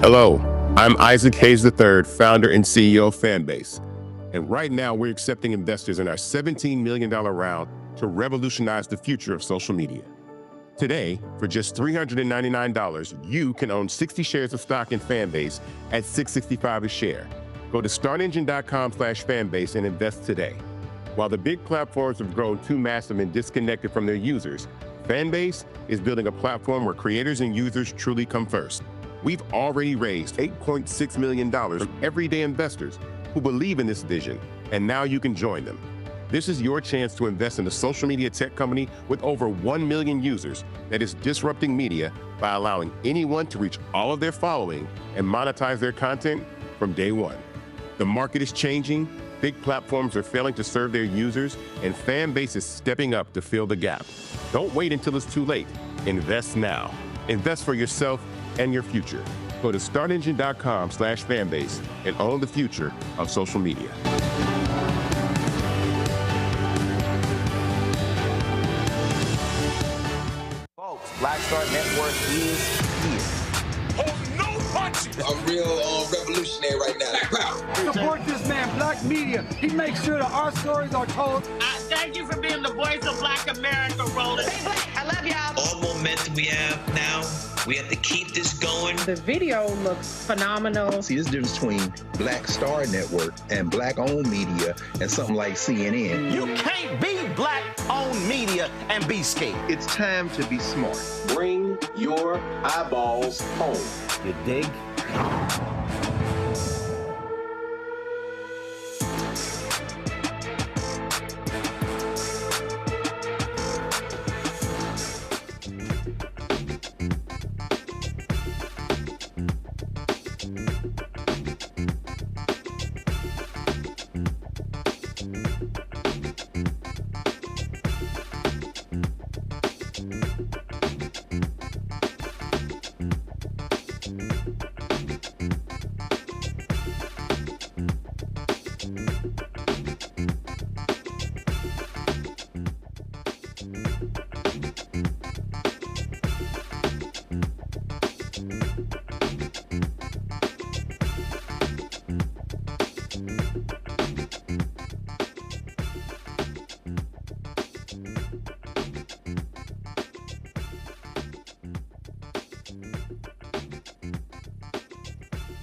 Hello, I'm Isaac Hayes III, founder and CEO of Fanbase. And right now, we're accepting investors in our $17 million round to revolutionize the future of social media. Today, for just $399, you can own 60 shares of stock in Fanbase at $665 a share. Go to startengine.com/fanbase and invest today. While the big platforms have grown too massive and disconnected from their users, Fanbase is building a platform where creators and users truly come first. We've already raised $8.6 million from everyday investors who believe in this vision, and now you can join them. This is your chance to invest in a social media tech company with over 1 million users that is disrupting media by allowing anyone to reach all of their following and monetize their content from day one. The market is changing, big platforms are failing to serve their users, and Fanbase is stepping up to fill the gap. Don't wait until it's too late. Invest now. Invest for yourself and your future. Go to startengine.com/fanbase and own the future of social media. Folks, Black Star Network is here. Oh, no punches! I'm real revolutionary right now. Support this man, Black Media. He makes sure that our stories are told. Thank you for being the voice of Black America, Roland. Stay black. I love y'all. All momentum we have now, we have to keep this going. The video looks phenomenal. See, there's a difference between Black Star Network and Black-owned media and something like CNN. You can't be Black-owned media and be scared. It's time to be smart. Bring your eyeballs home. You dig?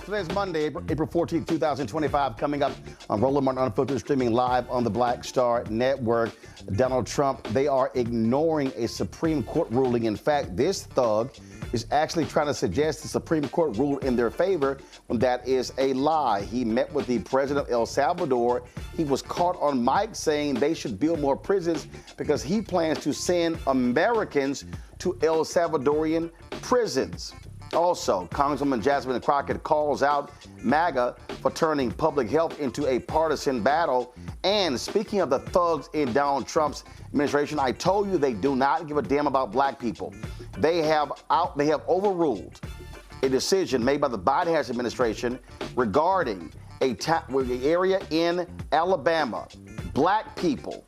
Today's Monday, April 14th, 2025, coming up on Roland Martin Unfiltered, streaming live on the Black Star Network. Donald Trump, they are ignoring a Supreme Court ruling. In fact, this thug is actually trying to suggest the Supreme Court ruled in their favor when that is a lie. He met with the president of El Salvador. He was caught on mic saying they should build more prisons because he plans to send Americans to El Salvadorian prisons. Also, Congresswoman Jasmine Crockett calls out MAGA for turning public health into a partisan battle. And speaking of the thugs in Donald Trump's administration, I told you they do not give a damn about black people. They have overruled a decision made by the Biden administration regarding the area in Alabama. Black people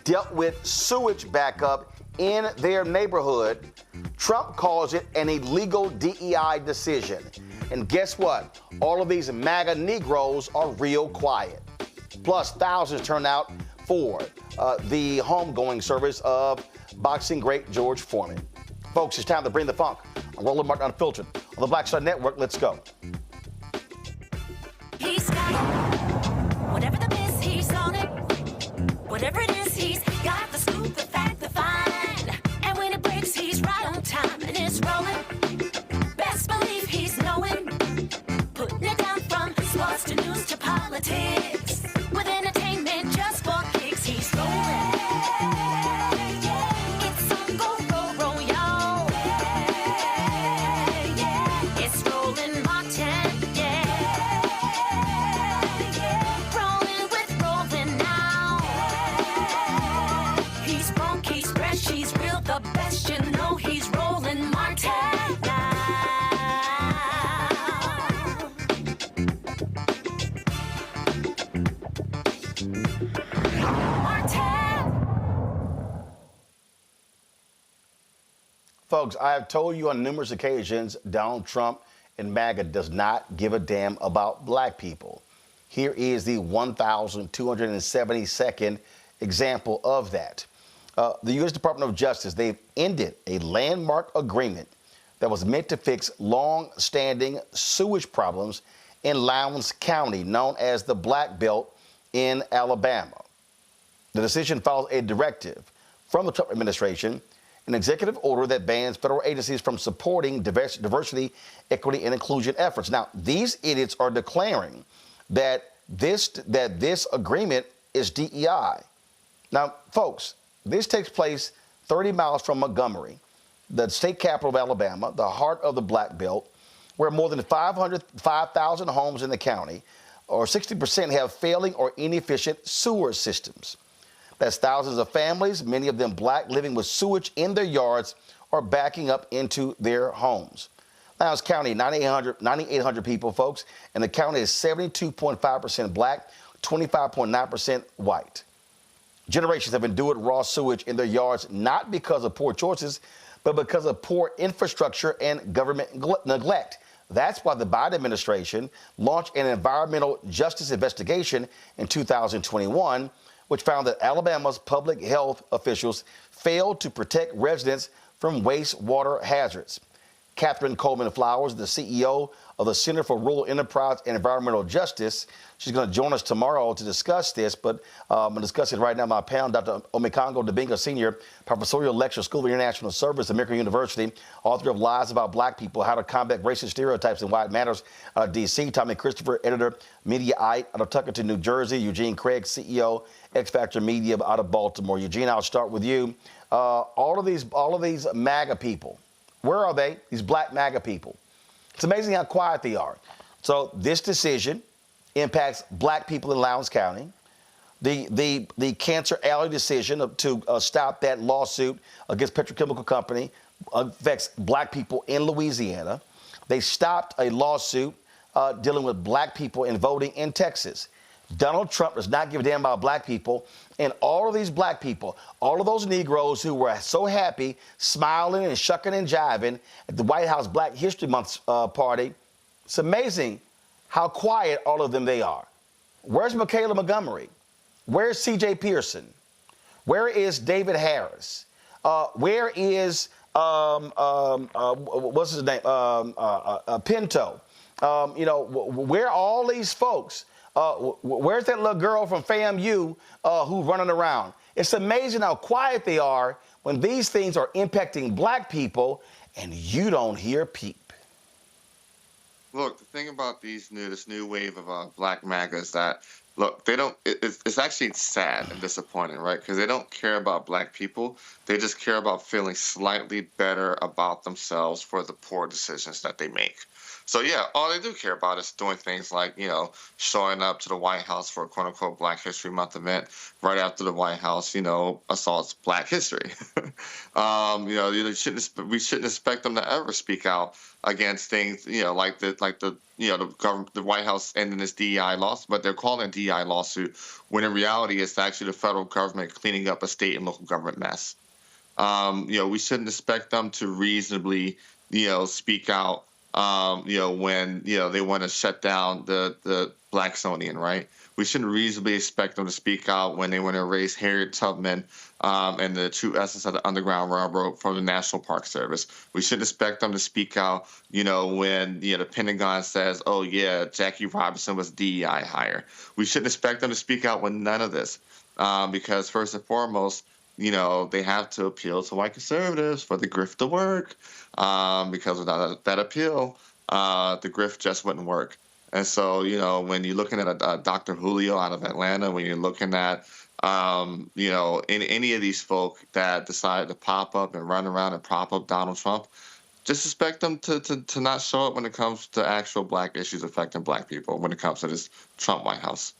dealt with sewage backup in their neighborhood. Trump calls it an illegal DEI decision. And guess what? All of these MAGA Negroes are real quiet. Plus, thousands turn out for the homegoing service of boxing great George Foreman. Folks, it's time to bring the funk. I'm Roland Martin Unfiltered on the Black Star Network. Let's go. He's got it. Whatever the miss, he's on it. Whatever it is, he's got the scoop, the fact, the find. And when it breaks, he's right on time and it's rolling. Best believe he's knowing. Putting it down from sports to news to politics. With entertainment just for kicks, he's rolling. It's on go, roll, y'all. It's Roland Martin, rolling with Roland now. He's funk, he's fresh, he's real, the best, you know he's Roland Martin now. Folks, I have told you on numerous occasions, Donald Trump and MAGA does not give a damn about black people. Here is the 1,272nd example of that. The U.S. Department of Justice, they've ended a landmark agreement that was meant to fix long-standing sewage problems in Lowndes County, known as the Black Belt in Alabama. The decision follows a directive from the Trump administration, an executive order that bans federal agencies from supporting diversity, equity, and inclusion efforts. Now, these idiots are declaring that this agreement is DEI. Now, folks, this takes place 30 miles from Montgomery, the state capital of Alabama, the heart of the Black Belt, where more than 5,000 homes in the county, or 60%, have failing or inefficient sewer systems. That's thousands of families, many of them black, living with sewage in their yards or backing up into their homes. Lowndes County, 9,800 people, folks, and the county is 72.5% black, 25.9% white. Generations have endured raw sewage in their yards not because of poor choices, but because of poor infrastructure and government neglect. That's why the Biden administration launched an environmental justice investigation in 2021, which found that Alabama's public health officials failed to protect residents from wastewater hazards. Catherine Coleman Flowers, the CEO of the Center for Rural Enterprise and Environmental Justice. She's going to join us tomorrow to discuss this, but I'm going to discuss it right now. My panel, Dr. Omekongo Dibinga, Senior Professorial Lecturer, School of International Service, American University, author of Lies About Black People, How to Combat Racist Stereotypes and Why It Matters, D.C. Tommy Christopher, editor, Mediaite out of Tuckerton, New Jersey. Eugene Craig, CEO, X Factor Media out of Baltimore. Eugene, I'll start with you. All of these MAGA people, where are they? These black MAGA people. It's amazing how quiet they are. So this decision impacts black people in Lowndes County. The Cancer Alley decision to stop that lawsuit against petrochemical company affects black people in Louisiana. They stopped a lawsuit dealing with black people in voting in Texas. Donald Trump does not give a damn about black people. And all of these black people, all of those Negroes who were so happy, smiling and shucking and jiving at the White House Black History Month party, it's amazing how quiet all of them they are. Where's Michaela Montgomery? Where's C.J. Pearson? Where is David Harris? Where is, what's his name? Pinto. Where are all these folks? Where's that little girl from FAMU who's running around? It's amazing how quiet they are when these things are impacting black people and you don't hear peep. Look, the thing about this new wave of black MAGA is that, look, they don't, it's actually sad and disappointing, right? Because they don't care about black people. They just care about feeling slightly better about themselves for the poor decisions that they make. So, yeah, all they do care about is doing things like, showing up to the White House for a quote-unquote Black History Month event right after the White House, assaults Black history. We shouldn't expect them to ever speak out against things, like the government, the White House ending this DEI lawsuit, but they're calling it a DEI lawsuit when in reality it's actually the federal government cleaning up a state and local government mess. We shouldn't expect them to reasonably, speak out. When, they want to shut down the Blacksonian, right? We shouldn't reasonably expect them to speak out when they want to erase Harriet Tubman and the true essence of the Underground Railroad from the National Park Service. We shouldn't expect them to speak out, when, the Pentagon says, oh, yeah, Jackie Robinson was DEI hire. We shouldn't expect them to speak out with none of this because first and foremost, they have to appeal to white conservatives for the grift to work. Because without that appeal, the grift just wouldn't work. And so, when you're looking at a Dr. Julio out of Atlanta, when you're looking at, any of these folk that decide to pop up and run around and prop up Donald Trump, just expect them to not show up when it comes to actual black issues affecting black people, when it comes to this Trump White House.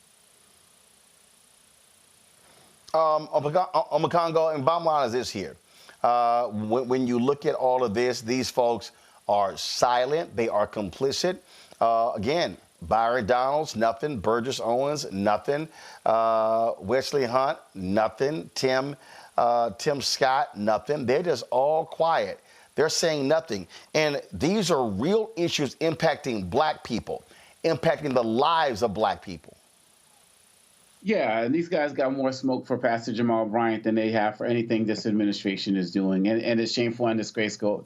Omekongo, and bottom line is this here. When you look at all of this, these folks are silent. They are complicit. Again, Byron Donalds, nothing. Burgess Owens, nothing. Wesley Hunt, nothing. Tim Scott, nothing. They're just all quiet. They're saying nothing. And these are real issues impacting black people, impacting the lives of black people. Yeah, and these guys got more smoke for Pastor Jamal Bryant than they have for anything this administration is doing. And it's shameful and disgraceful.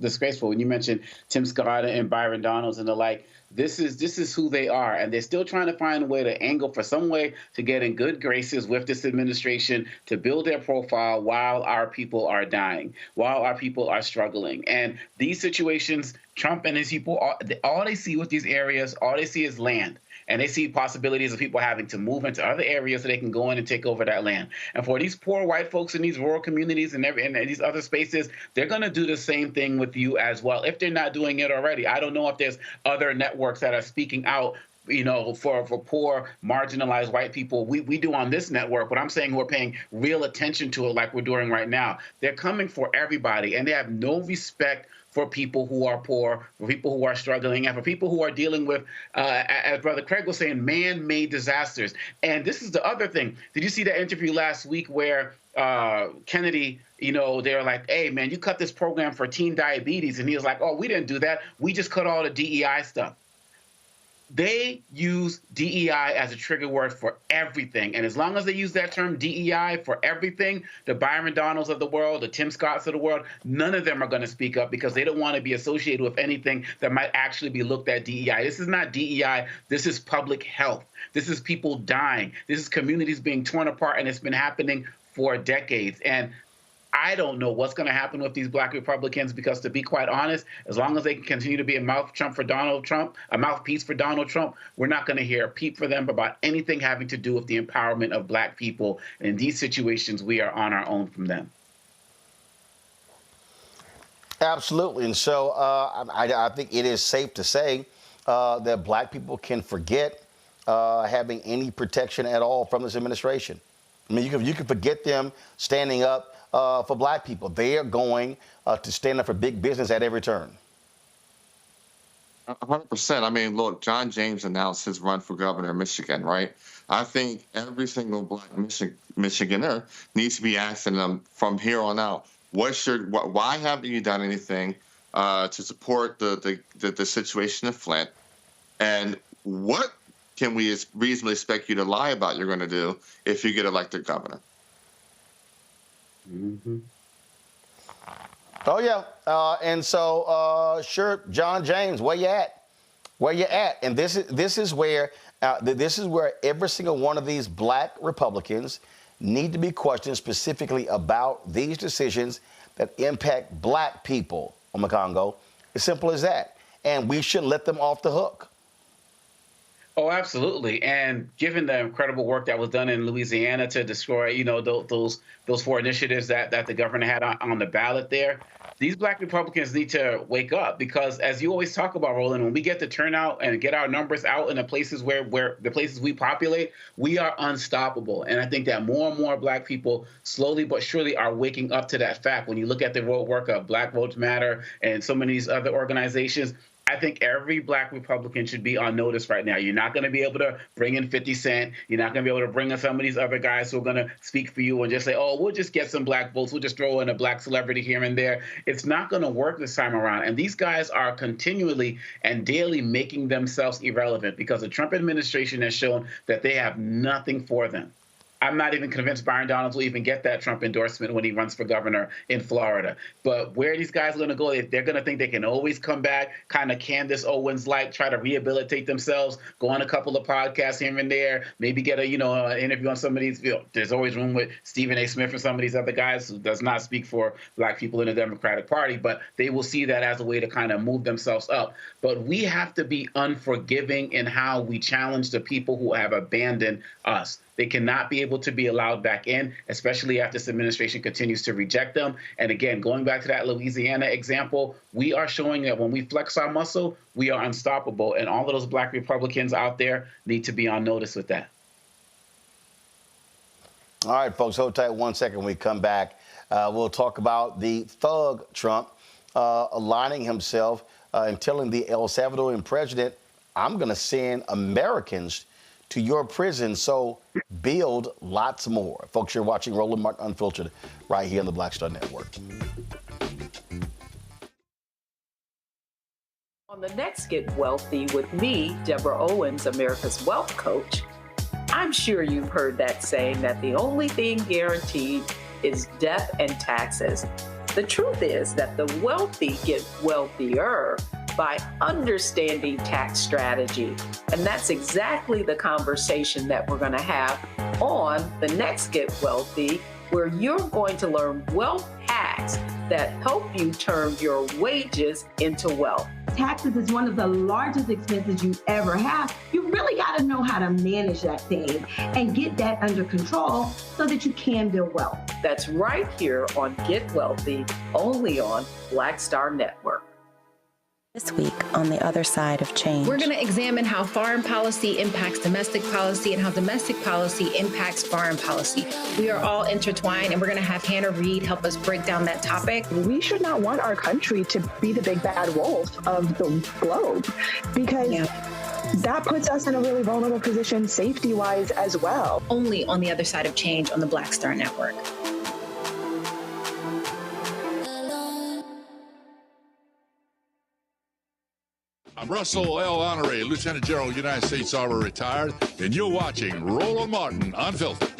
When you mentioned Tim Scott and Byron Donalds and the like, this is who they are. And they're still trying to find a way to angle for some way to get in good graces with this administration to build their profile while our people are dying, while our people are struggling. And these situations, Trump and his people, all they see with these areas, all they see is land. And they see possibilities of people having to move into other areas so they can go in and take over that land. And for these poor white folks in these rural communities and these other spaces, they're going to do the same thing with you as well, if they're not doing it already. I don't know if there's other networks that are speaking out, for poor, marginalized white people. We do on this network, but I'm saying we're paying real attention to it like we're doing right now. They're coming for everybody, and they have no respect for people who are poor, for people who are struggling, and for people who are dealing with, as Brother Craig was saying, man-made disasters. And this is the other thing. Did you see that interview last week where Kennedy, they were like, hey, man, you cut this program for teen diabetes. And he was like, oh, we didn't do that. We just cut all the DEI stuff. They use DEI as a trigger word for everything. And as long as they use that term DEI for everything, the Byron Donalds of the world, the Tim Scotts of the world, none of them are going to speak up because they don't want to be associated with anything that might actually be looked at DEI. This is not DEI. This is public health. This is people dying. This is communities being torn apart, and it's been happening for decades. And I don't know what's going to happen with these black Republicans because, to be quite honest, as long as they can continue to be a mouthpiece for Donald Trump, we're not going to hear a peep for them about anything having to do with the empowerment of black people. And in these situations, we are on our own from them. Absolutely. And so I think it is safe to say that black people can forget having any protection at all from this administration. I mean, you can forget them standing up for black people. They are going to stand up for big business at every turn. 100%. I mean, look, John James announced his run for governor of Michigan, right? I think every single black Michiganer needs to be asking them from here on out, why haven't you done anything to support the situation in Flint? And what can we reasonably expect you to lie about you're going to do if you get elected governor? Mm-hmm. Oh, yeah. And so, sure, John James, where you at? Where you at? And this is where every single one of these black Republicans need to be questioned specifically about these decisions that impact black people on the Congo. As simple as that. And we should let them off the hook. Oh, absolutely. And given the incredible work that was done in Louisiana to destroy, those 4 initiatives that the governor had on the ballot there, these black Republicans need to wake up because, as you always talk about, Roland, when we get the turnout and get our numbers out in the places where the places we populate, we are unstoppable. And I think that more and more black people slowly but surely are waking up to that fact. When you look at the work of Black Votes Matter and so many of these other organizations, I think every black Republican should be on notice right now. You're not going to be able to bring in 50 Cent. You're not going to be able to bring in some of these other guys who are going to speak for you and just say, oh, we'll just get some black votes. We'll just throw in a black celebrity here and there. It's not going to work this time around. And these guys are continually and daily making themselves irrelevant because the Trump administration has shown that they have nothing for them. I'm not even convinced Byron Donalds will even get that Trump endorsement when he runs for governor in Florida. But where are these guys going to go? They're going to think they can always come back, kind of Candace Owens-like, try to rehabilitate themselves, go on a couple of podcasts here and there, maybe get an interview on some of these. There's always room with Stephen A. Smith and some of these other guys who does not speak for black people in the Democratic Party, but they will see that as a way to kind of move themselves up. But we have to be unforgiving in how we challenge the people who have abandoned us. They cannot be able to be allowed back in, especially after this administration continues to reject them. And again, going back to that Louisiana example, we are showing that when we flex our muscle, we are unstoppable. And all of those black Republicans out there need to be on notice with that. All right, folks, hold tight 1 second. When we come back, we'll talk about the thug Trump aligning himself and telling the El Salvadorian president, I'm going to send Americans to your prison, so build lots more. Folks, you're watching Roland Martin Unfiltered right here on the Black Star Network. the next Get Wealthy with me, Deborah Owens, America's Wealth Coach, I'm sure you've heard that saying that the only thing guaranteed is death and taxes. The truth is that the wealthy get wealthier by understanding tax strategy. And that's exactly the conversation that we're going to have on the next Get Wealthy, where you're going to learn wealth hacks that help you turn your wages into wealth. Taxes is one of the largest expenses you ever have. You really got to know how to manage that thing and get that under control so that you can build wealth. That's right here on Get Wealthy, only on Black Star Network. This week on The Other Side of Change. We're going to examine how foreign policy impacts domestic policy and how domestic policy impacts foreign policy. We are all intertwined, and we're going to have Hannah Reid help us break down that topic. We should not want our country to be the big bad wolf of the globe, because that puts us in a really vulnerable position safety-wise as well. Only on The Other Side of Change on the Black Star Network. I'm Russell L. Honoré, Lieutenant General, United States Army, retired, and you're watching Roland Martin Unfiltered.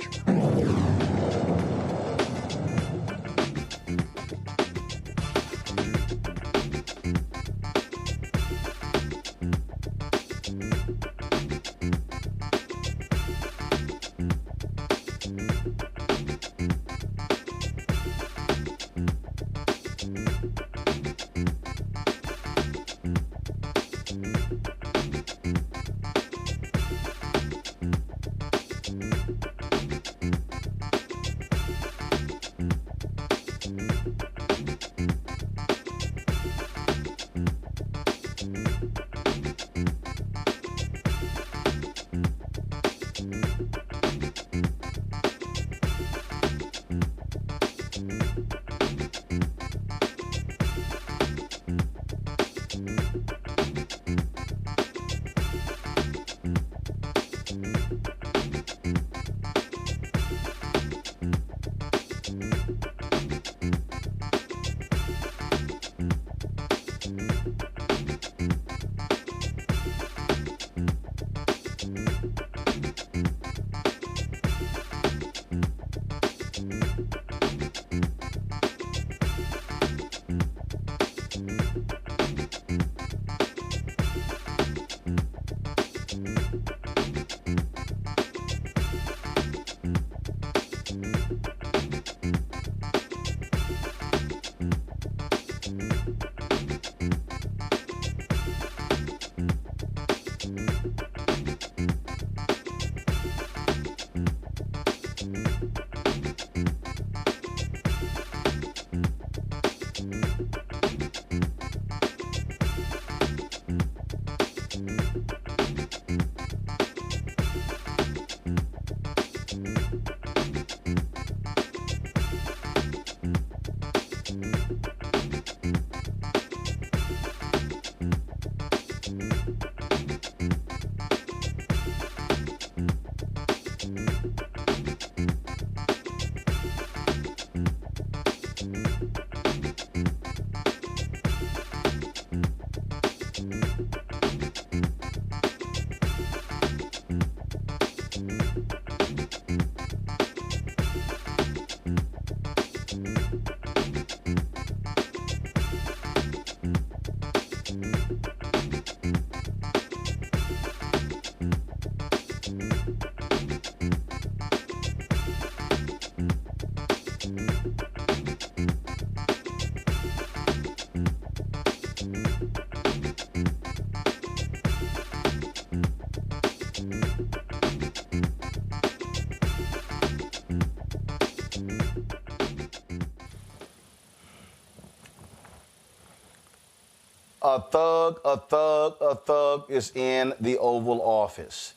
A thug is in the Oval Office.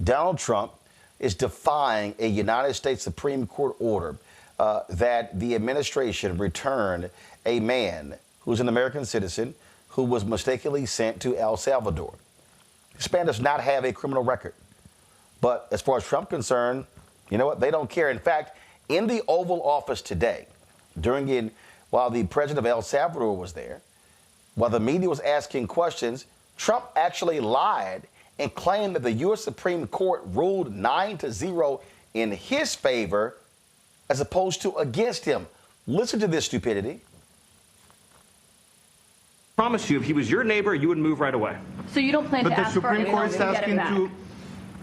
Donald Trump is defying a United States Supreme Court order that the administration return a man who's an American citizen who was mistakenly sent to El Salvador. This man does not have a criminal record. But as far as Trump's concerned, you know what? They don't care. In fact, in the Oval Office today, while the president of El Salvador was there, While the media was asking questions, Trump actually lied and claimed that the U.S. Supreme Court ruled 9-0 in his favor as opposed to against him. Listen to this stupidity. Promise you, if he was your neighbor, you would move right away. So you don't plan to ask for anything to get him back?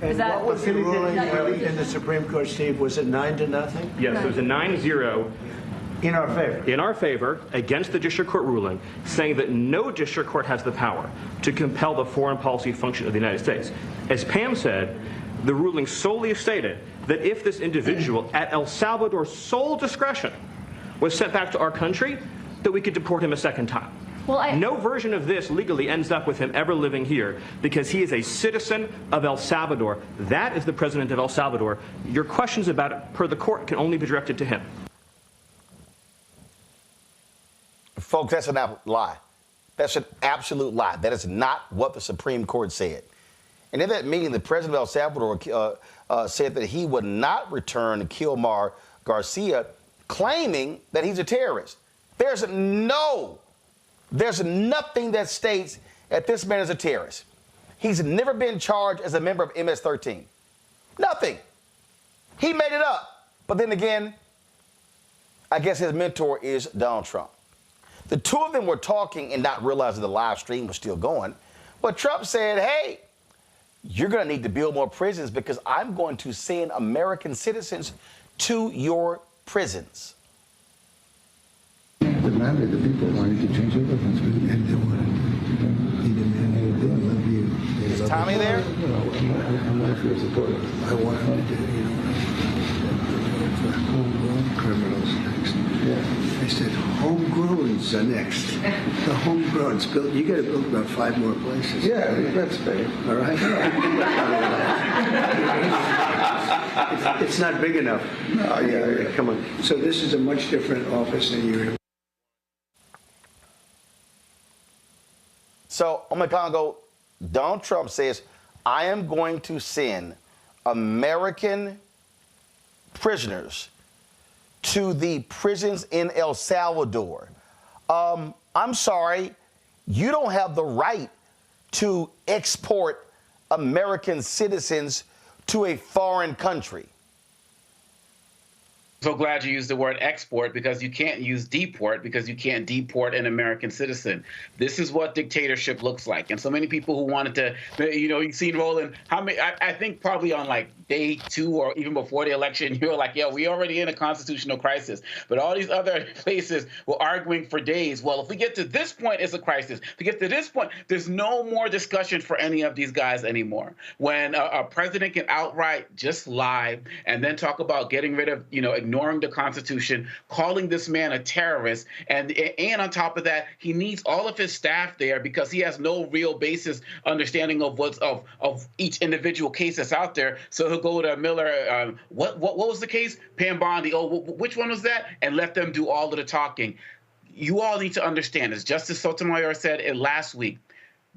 And what was the ruling in the Supreme Court, Steve? Was it 9-0? Yes, it was a 9-0. In our favor? In our favor, against the district court ruling, saying that no district court has the power to compel the foreign policy function of the United States. As Pam said, the ruling solely stated that if this individual, at El Salvador's sole discretion, was sent back to our country, that we could deport him a second time. Well, no version of this legally ends up with him ever living here because he is a citizen of El Salvador. That is the president of El Salvador. Your questions about it, per the court, can only be directed to him. Folks, that's a lie. That's an absolute lie. That is not what the Supreme Court said. And in that meeting, the president of El Salvador said that he would not return Kilmar Garcia, claiming that he's a terrorist. There's nothing that states that this man is a terrorist. He's never been charged as a member of MS-13. Nothing. He made it up. But then again, I guess his mentor is Donald Trump. The two of them were talking and not realizing the live stream was still going. But Trump said, hey, you're going to need to build more prisons because I'm going to send American citizens to your prisons. Demanded the people wanted to change their weapons, and they wanted. He demanded they love you. Is Tommy there? No, I'm not your supporter. I want him to do, for homegrown criminals next. Yeah. I said, homegrowns are next. The homegrowns built. You got to build about 5 more places. Yeah, that's fair. All right. It's not big enough. Oh yeah, come on. So this is a much different office than you're in. So, on my Congo, Donald Trump says, I am going to send American prisoners to the prisons in El Salvador. I'm sorry, you don't have the right to export American citizens to a foreign country. So glad you used the word export because you can't use deport because you can't deport an American citizen. This is what dictatorship looks like. And so many people who wanted to, you've seen Roland, I think probably on like day 2 or even before the election, you were like, yeah, we already in a constitutional crisis. But all these other places were arguing for days. Well, if we get to this point, it's a crisis. If we get to this point, there's no more discussion for any of these guys anymore. When a president can outright just lie and then talk about getting rid of, ignoring the Constitution, calling this man a terrorist, and on top of that, he needs all of his staff there because he has no real basis understanding of what's of each individual case that's out there. So he'll go to Miller. What was the case? Pam Bondi. Oh, which one was that? And let them do all of the talking. You all need to understand, as Justice Sotomayor said it last week,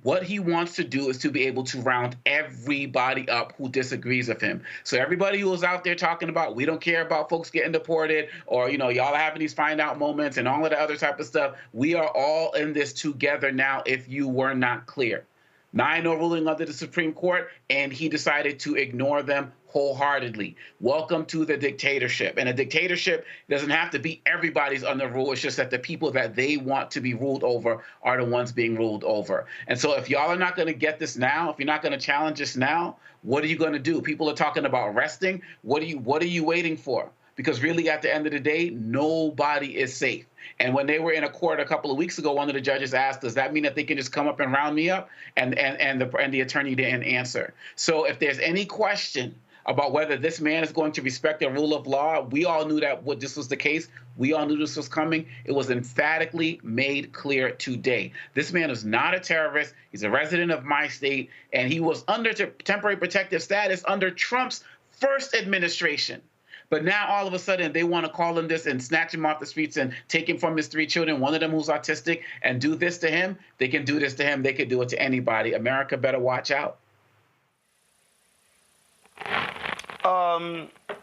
what he wants to do is to be able to round everybody up who disagrees with him. So everybody who is out there talking about, we don't care about folks getting deported, or, y'all are having these find out moments and all of the other type of stuff. We are all in this together now if you were not clear. 9-0 ruling under the Supreme Court, and he decided to ignore them wholeheartedly. Welcome to the dictatorship. And a dictatorship doesn't have to be everybody's under rule. It's just that the people that they want to be ruled over are the ones being ruled over. And so if y'all are not going to get this now, if you're not going to challenge this now, what are you going to do? People are talking about resting. What are you waiting for? Because really, at the end of the day, nobody is safe. And when they were in a court a couple of weeks ago, one of the judges asked, does that mean that they can just come up and round me up? And the attorney didn't answer. So if there's any question about whether this man is going to respect the rule of law, we all knew that this was the case. We all knew this was coming. It was emphatically made clear today. This man is not a terrorist. He's a resident of my state, and he was under temporary protective status under Trump's first administration. But now all of a sudden they want to call him this and snatch him off the streets and take him from his 3 children, one of them who's autistic, and do this to him. They can do this to him. They could do it to anybody. America better watch out.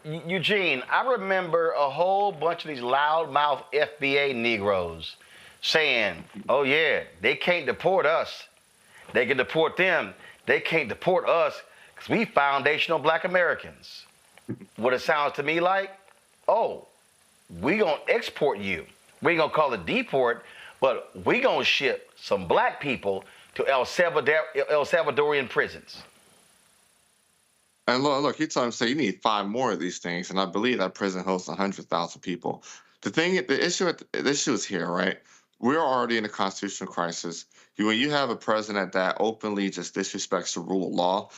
Eugene, I remember a whole bunch of these loudmouth FBA Negroes saying, oh, yeah, they can't deport us. They can deport them. They can't deport us because we foundational black Americans. What it sounds to me like, oh, we going to export you. We ain't going to call it deport, but we going to ship some black people to El Salvadorian prisons. And look, he told him, say, you need 5 more of these things, and I believe that prison hosts 100,000 people. The issue is here, right? We're already in a constitutional crisis. When you have a president that openly just disrespects the rule of law,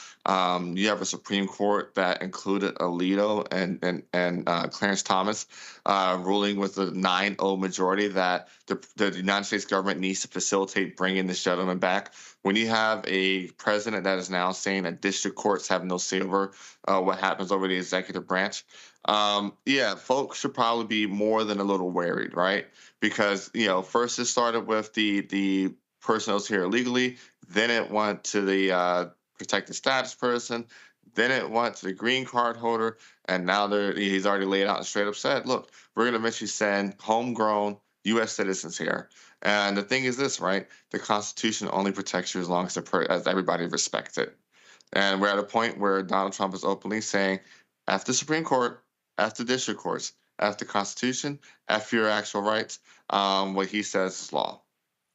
you have a Supreme Court that included Alito and Clarence Thomas ruling with a 9-0 majority that the United States government needs to facilitate bringing this gentleman back. When you have a president that is now saying that district courts have no say over what happens over the executive branch, folks should probably be more than a little worried, right? Because, first it started with the person who's here illegally, then it went to the protected status person, then it went to the green card holder, and now he's already laid out and straight up said, look, we're going to eventually send homegrown U.S. citizens here. And the thing is this, right? The Constitution only protects you as long as everybody respects it. And we're at a point where Donald Trump is openly saying, after the Supreme Court, after district courts, after the Constitution, after your actual rights, what he says is law.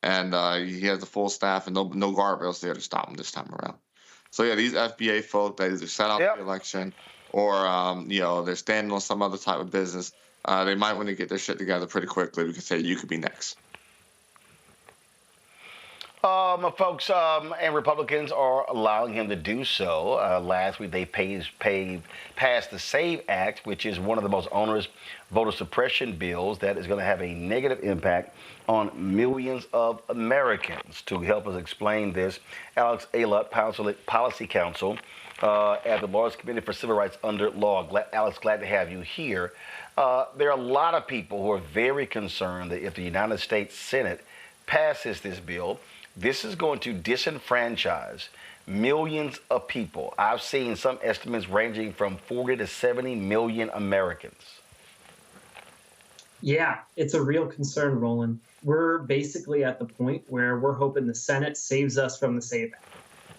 And he has the full staff and no guardrails there to stop him this time around. So, yeah, these FBA folk that either set out the election or, they're standing on some other type of business, they might want to get their shit together pretty quickly. We could say you could be next. Folks and Republicans are allowing him to do so. Last week, they passed the SAVE Act, which is one of the most onerous voter suppression bills that is going to have a negative impact on millions of Americans. To help us explain this, Alex Ayla, Policy Counsel at the Lowndes Committee for Civil Rights Under Law. Alex, glad to have you here. There are a lot of people who are very concerned that if the United States Senate passes this bill, this is going to disenfranchise millions of people. I've seen some estimates ranging from 40 to 70 million Americans. Yeah, it's a real concern, Roland. We're basically at the point where we're hoping the Senate saves us from the SAVE Act.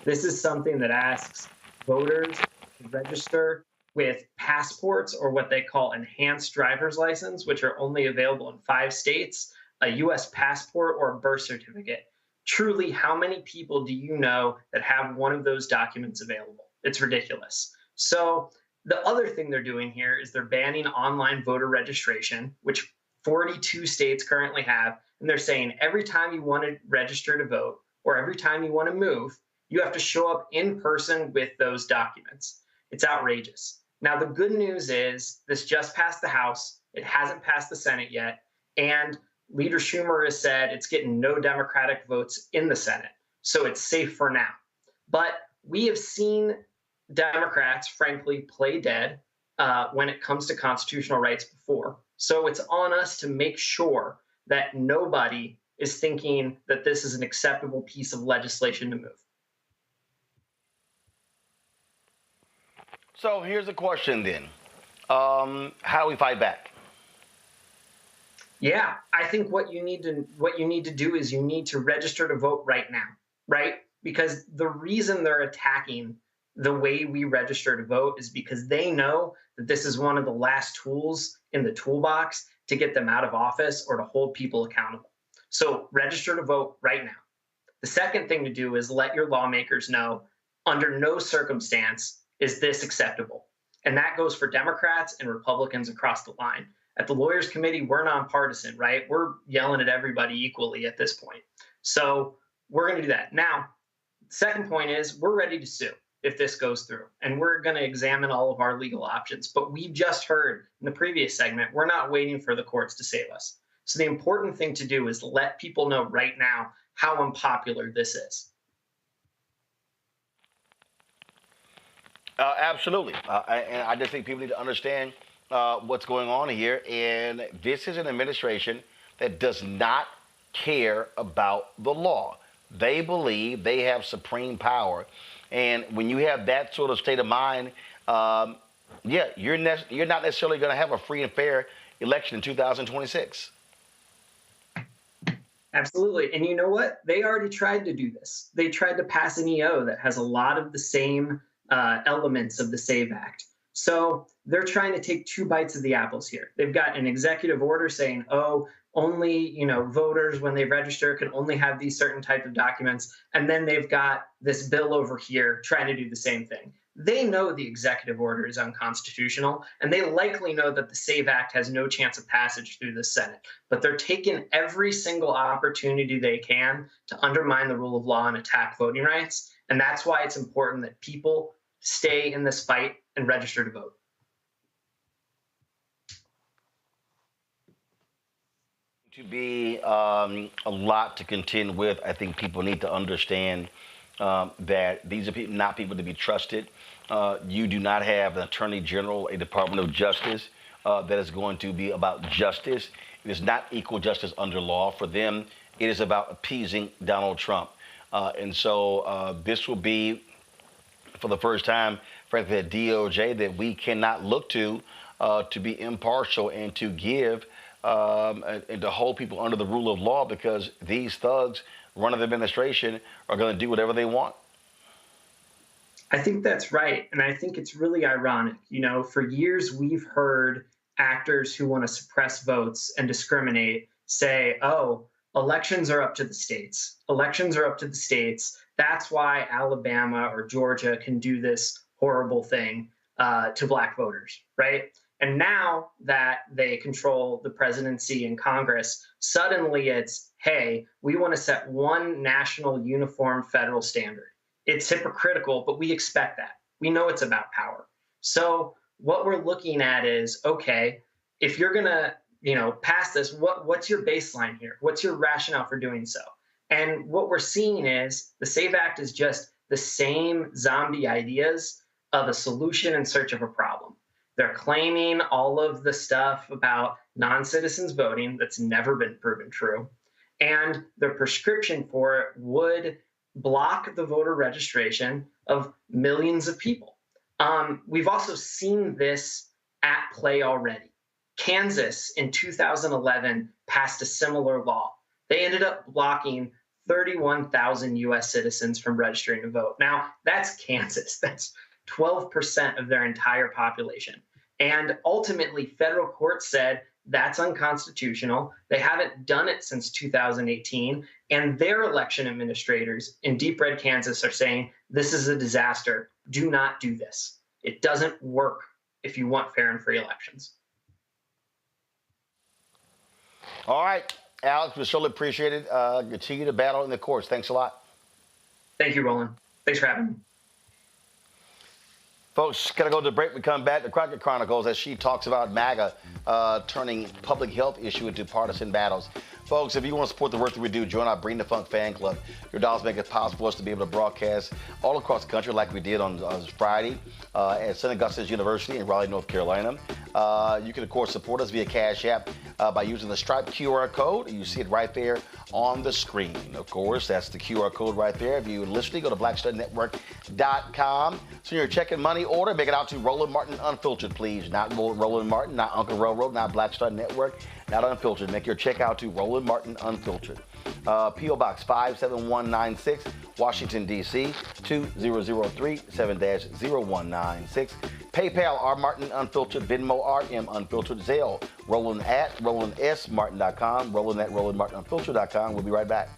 This is something that asks voters to register with passports or what they call enhanced driver's license, which are only available in 5 states, a U.S. passport or a birth certificate. Truly, how many people do you know that have one of those documents available? It's ridiculous. So the other thing they're doing here is they're banning online voter registration, which 42 states currently have. And they're saying every time you want to register to vote or every time you want to move, you have to show up in person with those documents. It's outrageous. Now, the good news is this just passed the House. It hasn't passed the Senate yet. And Leader Schumer has said it's getting no Democratic votes in the Senate, so it's safe for now. But we have seen Democrats, frankly, play dead when it comes to constitutional rights before. So it's on us to make sure that nobody is thinking that this is an acceptable piece of legislation to move. So here's the question then. How do we fight back? Yeah, I think what you need to do is you need to register to vote right now, right? Because the reason they're attacking the way we register to vote is because they know that this is one of the last tools in the toolbox to get them out of office or to hold people accountable. So register to vote right now. The second thing to do is let your lawmakers know under no circumstance is this acceptable. And that goes for Democrats and Republicans across the line. At the Lawyers Committee, we're nonpartisan, right? We're yelling at everybody equally at this point. So we're going to do that. Now, the second point is we're ready to sue if this goes through. And we're going to examine all of our legal options. But we've just heard in the previous segment, we're not waiting for the courts to save us. So the important thing to do is let people know right now how unpopular this is. Absolutely. And I just think people need to understand what's going on here. And this is an administration that does not care about the law. They believe they have supreme power. And when you have that sort of state of mind, you're not necessarily going to have a free and fair election in 2026. Absolutely. And you know what? They already tried to do this. They tried to pass an EO that has a lot of the same elements of the SAVE Act. So they're trying to take two bites of the apples here. They've got an executive order saying, oh, only voters when they register can only have these certain type of documents. And then they've got this bill over here trying to do the same thing. They know the executive order is unconstitutional, and they likely know that the SAVE Act has no chance of passage through the Senate. But they're taking every single opportunity they can to undermine the rule of law and attack voting rights. And that's why it's important that people stay in this fight and register to vote. To be a lot to contend with. I think people need to understand that these are not people to be trusted. You do not have an attorney general, a Department of Justice that is going to be about justice. It is not equal justice under law for them. It is about appeasing Donald Trump. And so this will be, for the first time, frankly, the DOJ that we cannot look to be impartial and to give and to hold people under the rule of law, because these thugs running the administration are going to do whatever they want. I think that's right. And I think it's really ironic. For years, we've heard actors who want to suppress votes and discriminate say, oh, elections are up to the states. Elections are up to the states. That's why Alabama or Georgia can do this horrible thing to Black voters, right? And now that they control the presidency and Congress, suddenly it's, hey, we want to set one national uniform federal standard. It's hypocritical, but we expect that. We know it's about power. So what we're looking at is, okay, if you're going to, pass this, what's your baseline here? What's your rationale for doing so? And what we're seeing is the SAVE Act is just the same zombie ideas of a solution in search of a problem. They're claiming all of the stuff about non-citizens voting that's never been proven true. And their prescription for it would block the voter registration of millions of people. We've also seen this at play already. Kansas in 2011 passed a similar law. They ended up blocking 31,000 U.S. citizens from registering to vote. Now, that's Kansas. That's 12% of their entire population. And ultimately, federal court said that's unconstitutional. They haven't done it since 2018. And their election administrators in deep red Kansas are saying, this is a disaster. Do not do this. It doesn't work if you want fair and free elections. All right, Alex, we surely appreciate it. Continue to battle in the courts. Thanks a lot. Thank you, Roland. Thanks for having me. Folks, gotta go to the break. We come back to Crockett Chronicles as she talks about MAGA turning public health issue into partisan battles. Folks, if you want to support the work that we do, join our Bring the Funk fan club. Your dollars make it possible for us to be able to broadcast all across the country like we did on Friday at St. Augustine's University in Raleigh, North Carolina. You can, of course, support us via Cash App by using the Stripe QR code. You see it right there on the screen. Of course, that's the QR code right there. If you're listening, go to blackstarnetwork.com. So you're checking money order, make it out to Roland Martin Unfiltered, please. Not Roland Martin, not Uncle Railroad, not Black Star Network, not Unfiltered. Make your check out to Roland Martin Unfiltered. P.O. Box 57196, Washington, D.C. 20037 7-0196. PayPal, R. Martin Unfiltered, Venmo, RM Unfiltered, Zelle, Roland at RolandSMartin.com, Roland at RolandMartinUnfiltered.com. We'll be right back.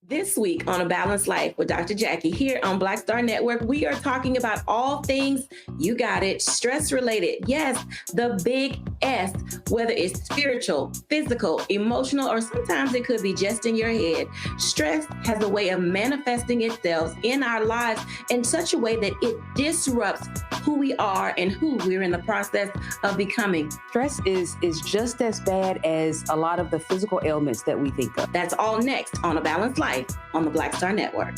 This week on A Balanced Life with Dr. Jackie here on Black Star Network, we are talking about all things, you got it, stress related. Yes, the big S, whether it's spiritual, physical, emotional, or sometimes it could be just in your head. Stress has a way of manifesting itself in our lives in such a way that it disrupts who we are and who we're in the process of becoming. Stress is just as bad as a lot of the physical ailments that we think of. That's all next on A Balanced Life on the Black Star Network.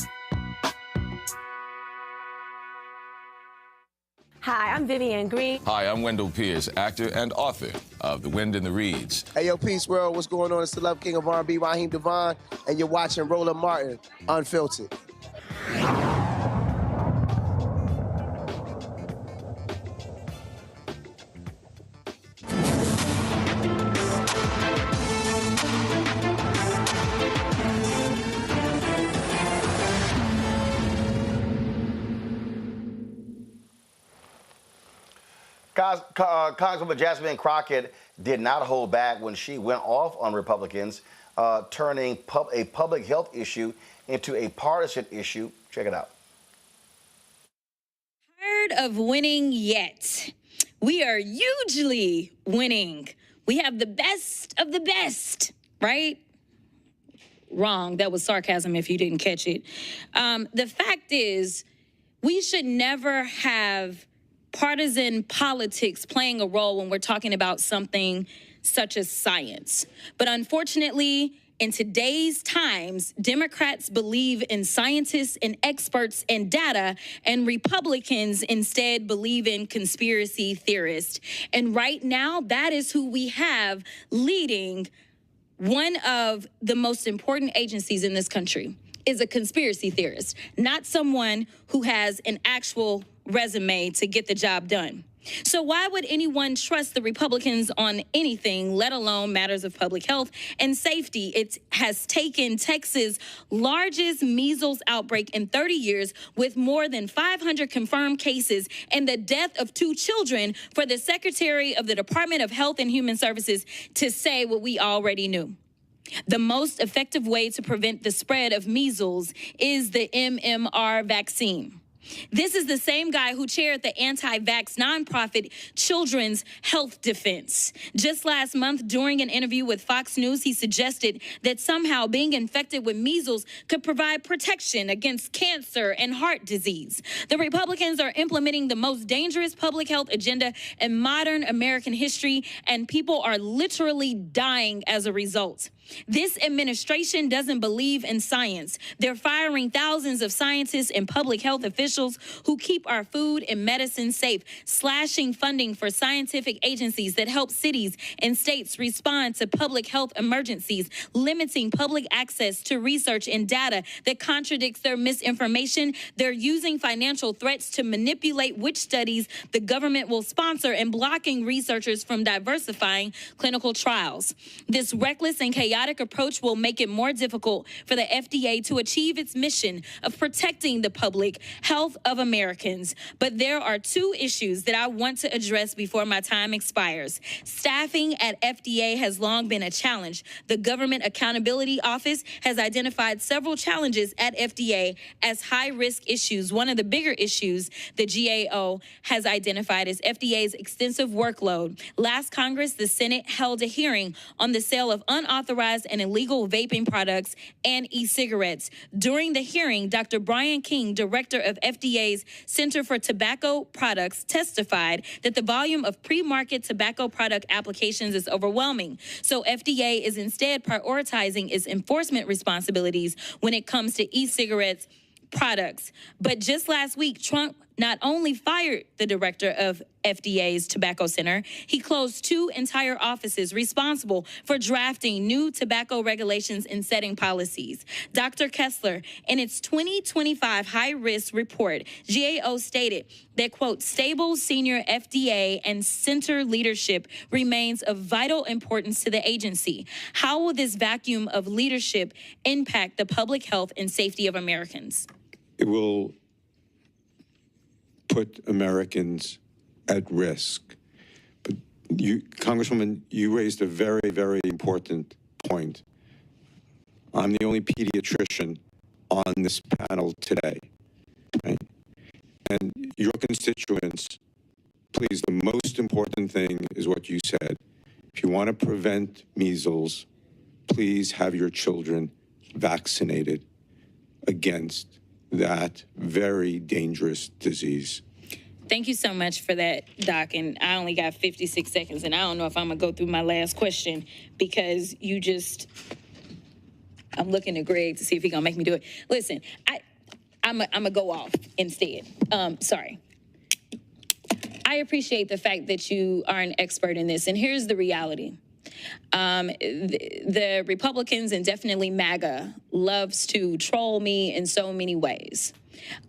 Hi, I'm Vivian Green. Hi, I'm Wendell Pierce, actor and author of The Wind in the Reeds. Hey, yo, Peace World, what's going on? It's the Love King of R&B, Raheem Devon, and you're watching Roland Martin Unfiltered. Congresswoman Jasmine Crockett did not hold back when she went off on Republicans, turning a public health issue into a partisan issue. Check it out. Tired of winning yet. We are hugely winning. We have the best of the best, right? Wrong. That was sarcasm if you didn't catch it. The fact is, we should never have partisan politics playing a role when we're talking about something such as science. But unfortunately, in today's times, Democrats believe in scientists and experts and data, and Republicans instead believe in conspiracy theorists. And right now, that is who we have leading one of the most important agencies in this country, is a conspiracy theorist, not someone who has an actual resume to get the job done. So why would anyone trust the Republicans on anything, let alone matters of public health and safety? It has taken Texas' largest measles outbreak in 30 years, with more than 500 confirmed cases and the death of 2 children, for the Secretary of the Department of Health and Human Services to say what we already knew. The most effective way to prevent the spread of measles is the MMR vaccine. This is the same guy who chaired the anti-vax nonprofit Children's Health Defense. Just last month, during an interview with Fox News, he suggested that somehow being infected with measles could provide protection against cancer and heart disease. The Republicans are implementing the most dangerous public health agenda in modern American history, and people are literally dying as a result. This administration doesn't believe in science. They're firing thousands of scientists and public health officials who keep our food and medicine safe, slashing funding for scientific agencies that help cities and states respond to public health emergencies, limiting public access to research and data that contradicts their misinformation. They're using financial threats to manipulate which studies the government will sponsor and blocking researchers from diversifying clinical trials. This reckless and chaotic approach will make it more difficult for the FDA to achieve its mission of protecting the public health of Americans. But there are 2 issues that I want to address before my time expires. Staffing at FDA has long been a challenge. The Government Accountability Office has identified several challenges at FDA as high-risk issues. One of the bigger issues the GAO has identified is FDA's extensive workload. Last Congress, the Senate held a hearing on the sale of unauthorized and illegal vaping products and e-cigarettes. During the hearing, Dr. Brian King, director of FDA's Center for Tobacco Products, testified that the volume of pre-market tobacco product applications is overwhelming. So FDA is instead prioritizing its enforcement responsibilities when it comes to e-cigarettes products. But just last week, Trump not only fired the director of FDA's Tobacco Center, he closed 2 entire offices responsible for drafting new tobacco regulations and setting policies. Dr. Kessler, in its 2025 high-risk report, GAO stated that, quote, stable senior FDA and center leadership remains of vital importance to the agency. How will this vacuum of leadership impact the public health and safety of Americans? It will put Americans at risk. But you, Congresswoman, you raised a very, very important point. I'm the only pediatrician on this panel today, right? And your constituents, please, the most important thing is what you said. If you want to prevent measles, please have your children vaccinated against that very dangerous disease. Thank you so much for that, Doc. And I only got 56 seconds, and I don't know if I'm going to go through my last question because you just, I'm looking at Greg to see if he's going to make me do it. Listen, I'm going to go off instead. Sorry. I appreciate the fact that you are an expert in this, and here's the reality. The Republicans, and definitely MAGA, loves to troll me in so many ways.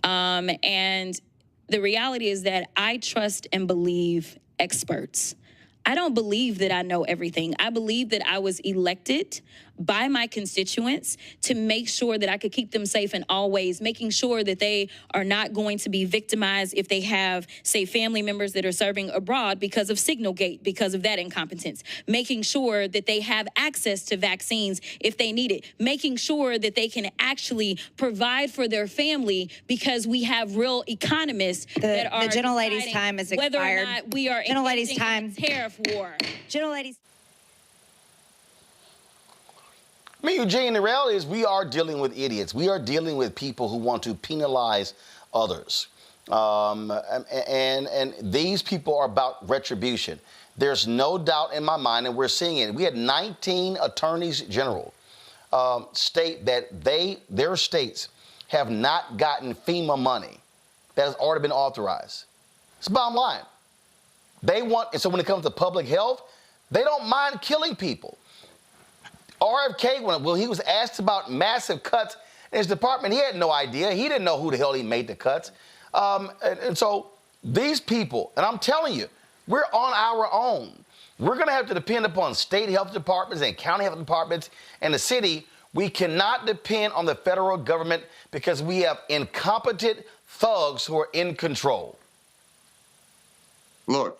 And the reality is that I trust and believe experts. I don't believe that I know everything. I believe that I was elected by my constituents to make sure that I could keep them safe in all ways, making sure that they are not going to be victimized if they have, say, family members that are serving abroad because of Signalgate, because of that incompetence, making sure that they have access to vaccines if they need it, making sure that they can actually provide for their family because we have real economists that are the gentlelady's time is expired. Whether or not we are gentlelady's time. in a tariff war. Gentlelady's. I mean, Eugene, the reality is we are dealing with idiots. We are dealing with people who want to penalize others. And these people are about retribution. There's no doubt in my mind, and we're seeing it. We had 19 attorneys general state that their states have not gotten FEMA money that has already been authorized. It's the bottom line. They want, and so when it comes to public health, they don't mind killing people. RFK, when he was asked about massive cuts in his department, he had no idea. He didn't know who the hell he made the cuts. And so these people, and I'm telling you, we're on our own. We're going to have to depend upon state health departments and county health departments and the city. We cannot depend on the federal government because we have incompetent thugs who are in control. Look,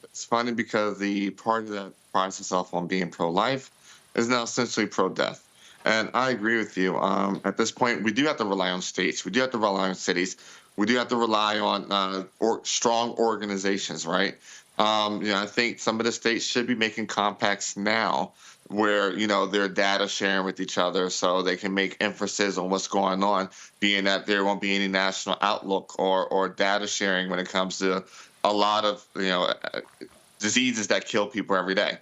it's funny because the party that prides itself on being pro-life is now essentially pro-death. And I agree with you. At this point, we do have to rely on states. We do have to rely on cities. We do have to rely on strong organizations, right? I think some of the states should be making compacts now where, they're data sharing with each other so they can make emphasis on what's going on, being that there won't be any national outlook or data sharing when it comes to a lot of, diseases that kill people every day.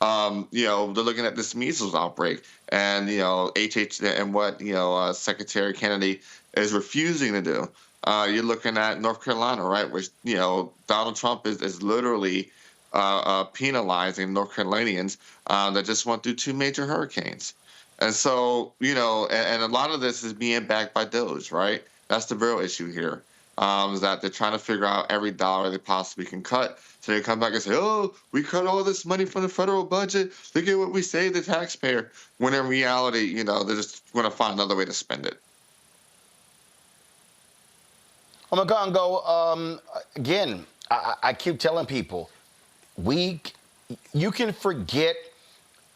They're looking at this measles outbreak and, and what, Secretary Kennedy is refusing to do. You're looking at North Carolina, right, which, Donald Trump is literally penalizing North Carolinians that just went through 2 major hurricanes. And so, and a lot of this is being backed by DOJ, right? That's the real issue here, is that they're trying to figure out every dollar they possibly can cut. So they come back and say, oh, we cut all this money from the federal budget. Look at what we save the taxpayer. When in reality, they're just going to find another way to spend it. I'm going to go, again, I keep telling people, you can forget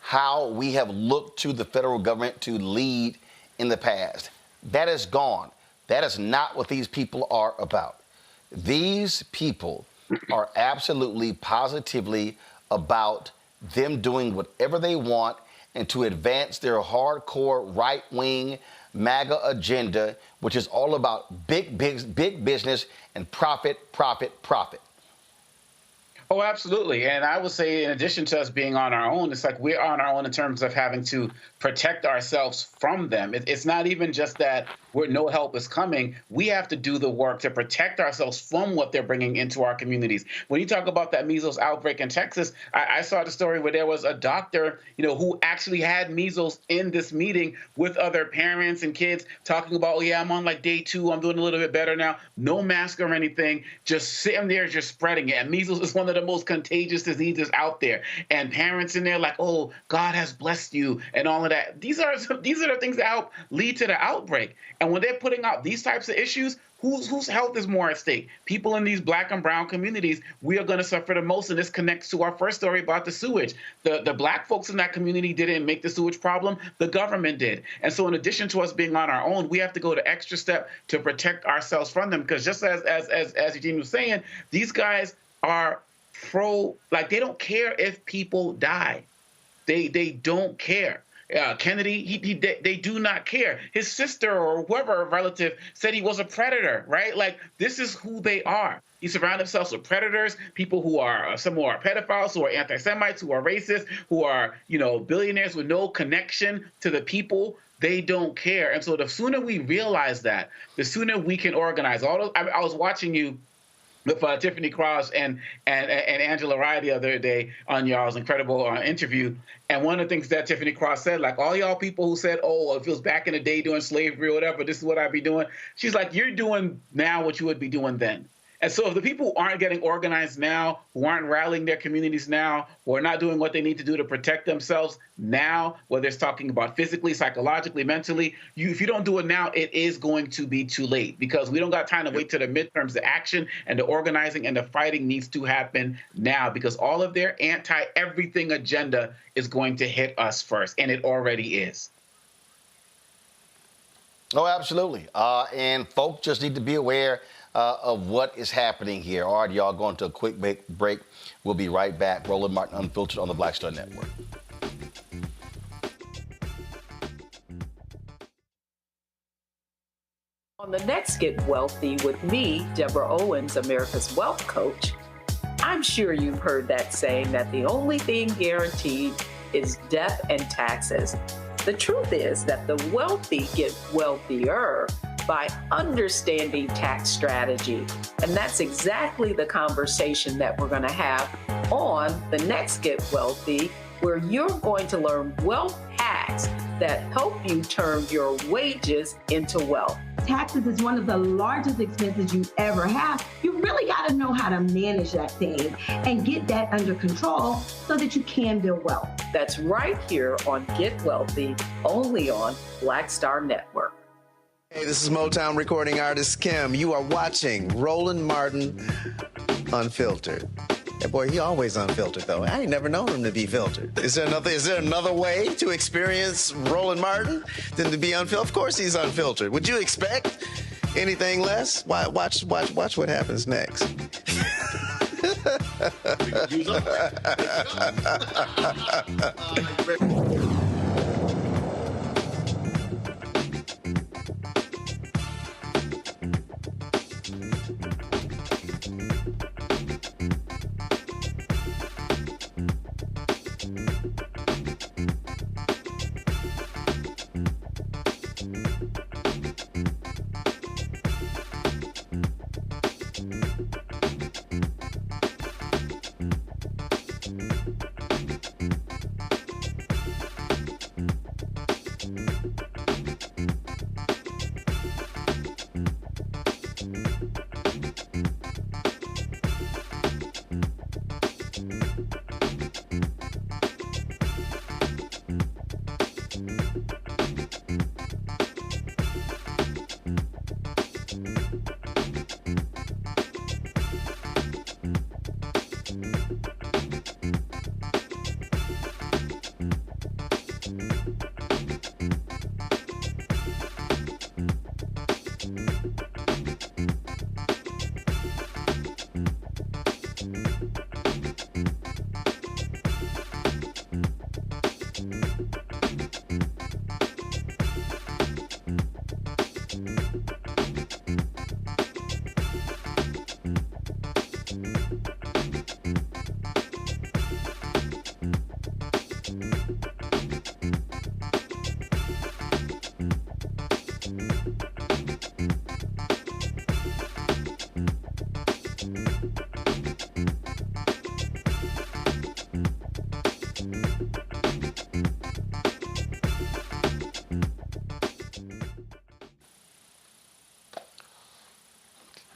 how we have looked to the federal government to lead in the past. That is gone. That is not what these people are about. These people are absolutely, positively about them doing whatever they want and to advance their hardcore right-wing MAGA agenda, which is all about big business and profit, profit, profit. Oh, absolutely. And I would say in addition to us being on our own, it's like we're on our own in terms of having to protect ourselves from them. It's not even just that no help is coming. We have to do the work to protect ourselves from what they're bringing into our communities. When you talk about that measles outbreak in Texas, I saw the story where there was a doctor, who actually had measles in this meeting with other parents and kids talking about, oh, yeah, I'm on like day 2. I'm doing a little bit better now. No mask or anything, just sitting there, just spreading it. And measles is one of the most contagious diseases out there. And parents in there like, oh, God has blessed you and all of that. These are the things that help lead to the outbreak. And when they're putting out these types of issues, whose health is more at stake? People in these black and brown communities, we are going to suffer the most. And this connects to our first story about the sewage. The black folks in that community didn't make the sewage problem. The government did. And so in addition to us being on our own, we have to go the extra step to protect ourselves from them. Because just as Eugene was saying, these guys are they don't care if people die. They don't care. Kennedy, they do not care. His sister or whoever relative said he was a predator, right? Like, this is who they are. He surrounded himself with predators, people who are, some who are pedophiles, who are anti-Semites, who are racist, who are, billionaires with no connection to the people. They don't care. And so the sooner we realize that, the sooner we can organize. I was watching you with Tiffany Cross and Angela Rye the other day on y'all's incredible interview. And one of the things that Tiffany Cross said, like, all y'all people who said, oh, if it was back in the day doing slavery or whatever, this is what I'd be doing. She's like, you're doing now what you would be doing then. And so if the people aren't getting organized now, who aren't rallying their communities now, who are not doing what they need to do to protect themselves now, whether it's talking about physically, psychologically, mentally, if you don't do it now, it is going to be too late, because we don't got time to wait till the midterms. The action and the organizing and the fighting needs to happen now, because all of their anti-everything agenda is going to hit us first, and it already is. Oh, absolutely. And folks just need to be aware of what is happening here. All right, y'all, going to a quick break. We'll be right back. Roland Martin Unfiltered on the Black Star Network. On the next Get Wealthy with me, Deborah Owens, America's Wealth Coach, I'm sure you've heard that saying that the only thing guaranteed is death and taxes. The truth is that the wealthy get wealthier by understanding tax strategy. And that's exactly the conversation that we're going to have on the next Get Wealthy, where you're going to learn wealth hacks that help you turn your wages into wealth. Taxes is one of the largest expenses you ever have. You really got to know how to manage that thing and get that under control so that you can build wealth. That's right here on Get Wealthy, only on Black Star Network. Hey, this is Motown recording artist Kim. You are watching Roland Martin Unfiltered. That boy, he always unfiltered, though. I ain't never known him to be filtered. Is there another way to experience Roland Martin than to be unfiltered? Of course he's unfiltered. Would you expect anything less? Watch what happens next.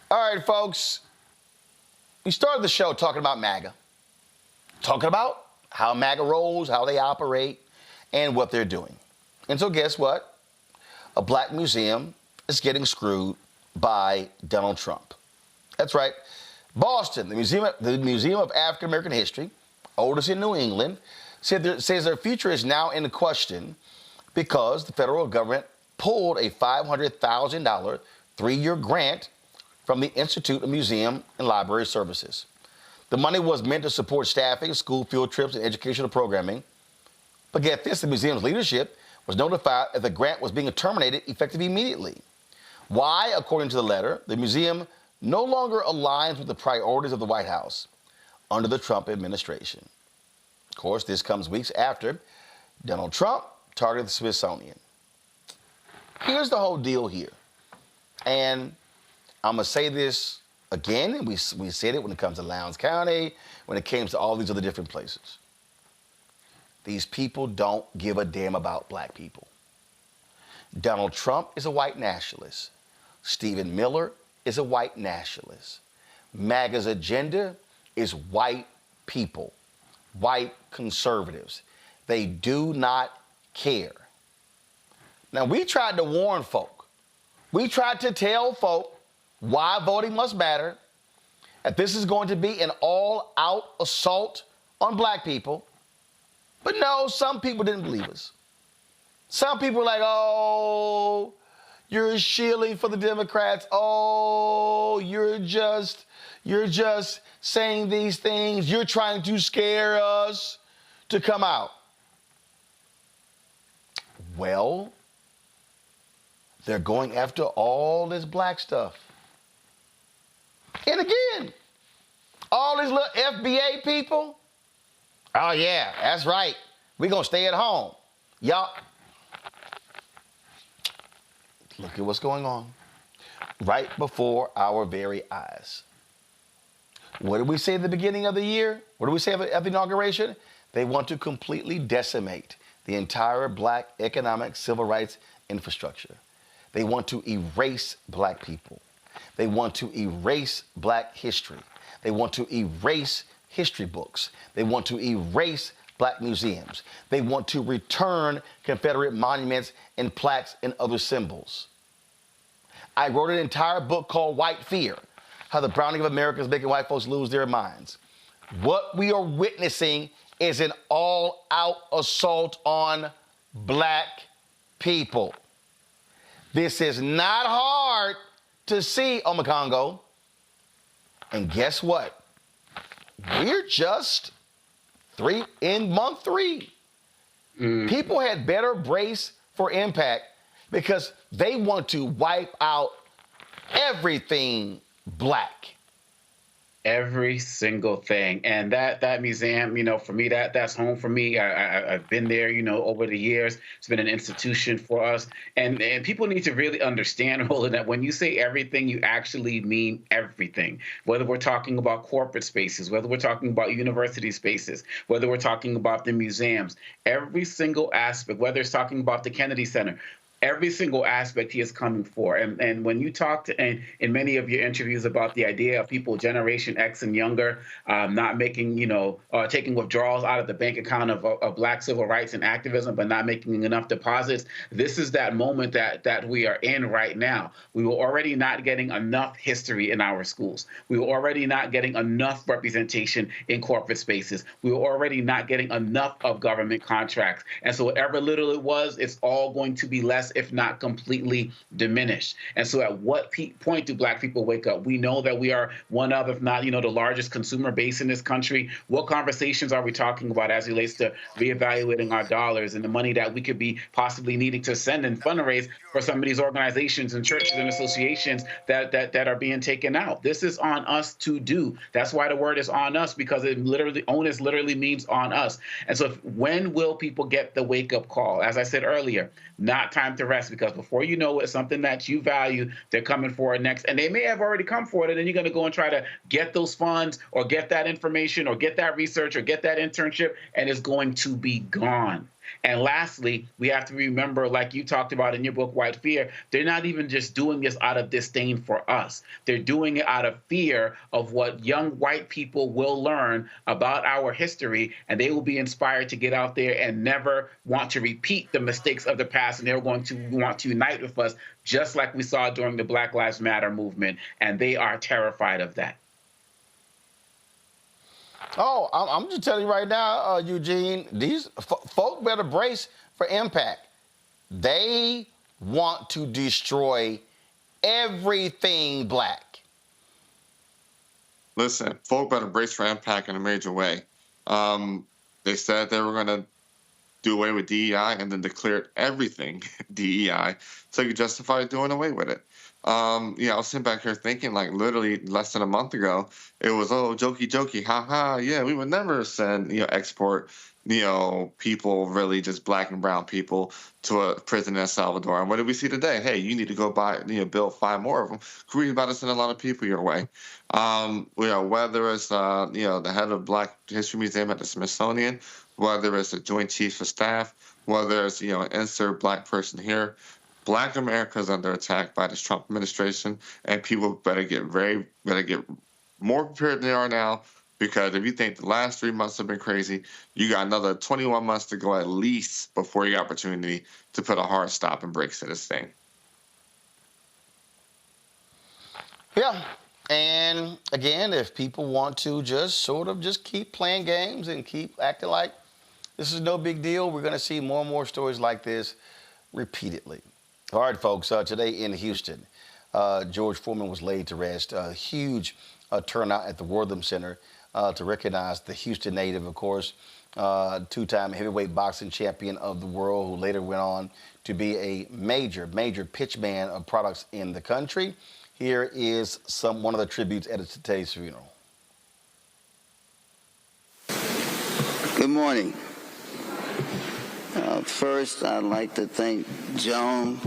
All right, folks, we started the show talking about MAGA, talking about how MAGA rolls, how they operate, and what they're doing. And so guess what? A black museum is getting screwed by Donald Trump. That's right. Boston, the Museum of African American History, oldest in New England, says their future is now in question because the federal government pulled a $500,000 three-year grant from the Institute of Museum and Library Services. The money was meant to support staffing, school field trips, and educational programming. But get this, the museum's leadership was notified that the grant was being terminated effective immediately. Why? According to the letter, the museum no longer aligns with the priorities of the White House under the Trump administration. Of course, this comes weeks after Donald Trump targeted the Smithsonian. Here's the whole deal here. And I'm going to say this again, and we said it when it comes to Lowndes County, when it comes to all these other different places. These people don't give a damn about black people. Donald Trump is a white nationalist. Stephen Miller is a white nationalist. MAGA's agenda is white people, white conservatives. They do not care. Now, we tried to warn folk. We tried to tell folk why voting must matter, that this is going to be an all-out assault on black people. But no, some people didn't believe us. Some people were like, oh, you're shielding for the Democrats. Oh, you're just saying these things. You're trying to scare us to come out. Well, they're going after all this black stuff. And again, all these little FBA people, oh yeah, that's right. We're going to stay at home. Y'all, look at what's going on right before our very eyes. What did we say at the beginning of the year? What did we say at the inauguration? They want to completely decimate the entire black economic civil rights infrastructure. They want to erase black people. They want to erase black history. They want to erase history books. They want to erase black museums. They want to return Confederate monuments and plaques and other symbols. I wrote an entire book called White Fear, How the Browning of America is Making White Folks Lose Their Minds. What we are witnessing is an all-out assault on black people. This is not hard to see, Omekongo. And guess what? We're just in month 3. People had better brace for impact because they want to wipe out everything black. Every single thing. And that museum, you know, for me, that's home for me. I've been there, you know, over the years. It's been an institution for us. And people need to really understand, Roland, that when you say everything, you actually mean everything. Whether we're talking about corporate spaces, whether we're talking about university spaces, whether we're talking about the museums, every single aspect, whether it's talking about the Kennedy Center, every single aspect he is coming for. And when you talked in many of your interviews about the idea of people Generation X and younger not making, you know, taking withdrawals out of the bank account of black civil rights and activism, but not making enough deposits, this is that moment that we are in right now. We were already not getting enough history in our schools. We were already not getting enough representation in corporate spaces. We were already not getting enough of government contracts. And so whatever little it was, it's all going to be less, if not completely diminished. And so at what point do black people wake up? We know that we are one of, if not, you know, the largest consumer base in this country. What conversations are we talking about as it relates to reevaluating our dollars and the money that we could be possibly needing to send and fundraise for some of these organizations and churches and associations that are being taken out? This is on us to do. That's why the word is on us, because it literally, onus literally means on us. And so when will people get the wake-up call? As I said earlier, not time to rest, because before you know it, something that you value, they're coming for it next. And they may have already come for it, and then you're going to go and try to get those funds or get that information or get that research or get that internship, and it's going to be gone. And lastly, we have to remember, like you talked about in your book, White Fear, they're not even just doing this out of disdain for us. They're doing it out of fear of what young white people will learn about our history, and they will be inspired to get out there and never want to repeat the mistakes of the past, and they're going to want to unite with us, just like we saw during the Black Lives Matter movement, and they are terrified of that. Oh, I'm just telling you right now, Eugene, these folk better brace for impact. They want to destroy everything black. Listen, folk better brace for impact in a major way. They said they were going to do away with DEI and then declared everything DEI so you justify doing away with it. Yeah, I was sitting back here thinking, like, literally less than a month ago, it was, oh, jokey, haha, yeah, we would never send, export, people, really just black and brown people to a prison in El Salvador. And what did we see today? Hey, you need to go buy, build 5 more of them. We're about to send a lot of people your way. Whether it's, the head of Black History Museum at the Smithsonian, whether it's the Joint Chiefs of Staff, whether it's, an insert black person here, Black America is under attack by this Trump administration, and people better get more prepared than they are now, because if you think the last 3 months have been crazy, you got another 21 months to go at least before you got opportunity to put a hard stop and brakes to this thing. Yeah. And again, if people want to just just keep playing games and keep acting like this is no big deal, we're going to see more and more stories like this repeatedly. All right, folks, today in Houston, George Foreman was laid to rest. A huge turnout at the Wortham Center to recognize the Houston native, of course, two-time heavyweight boxing champion of the world, who later went on to be a major pitchman of products in the country. Here is one of the tributes at today's funeral. Good morning. First, I'd like to thank Joan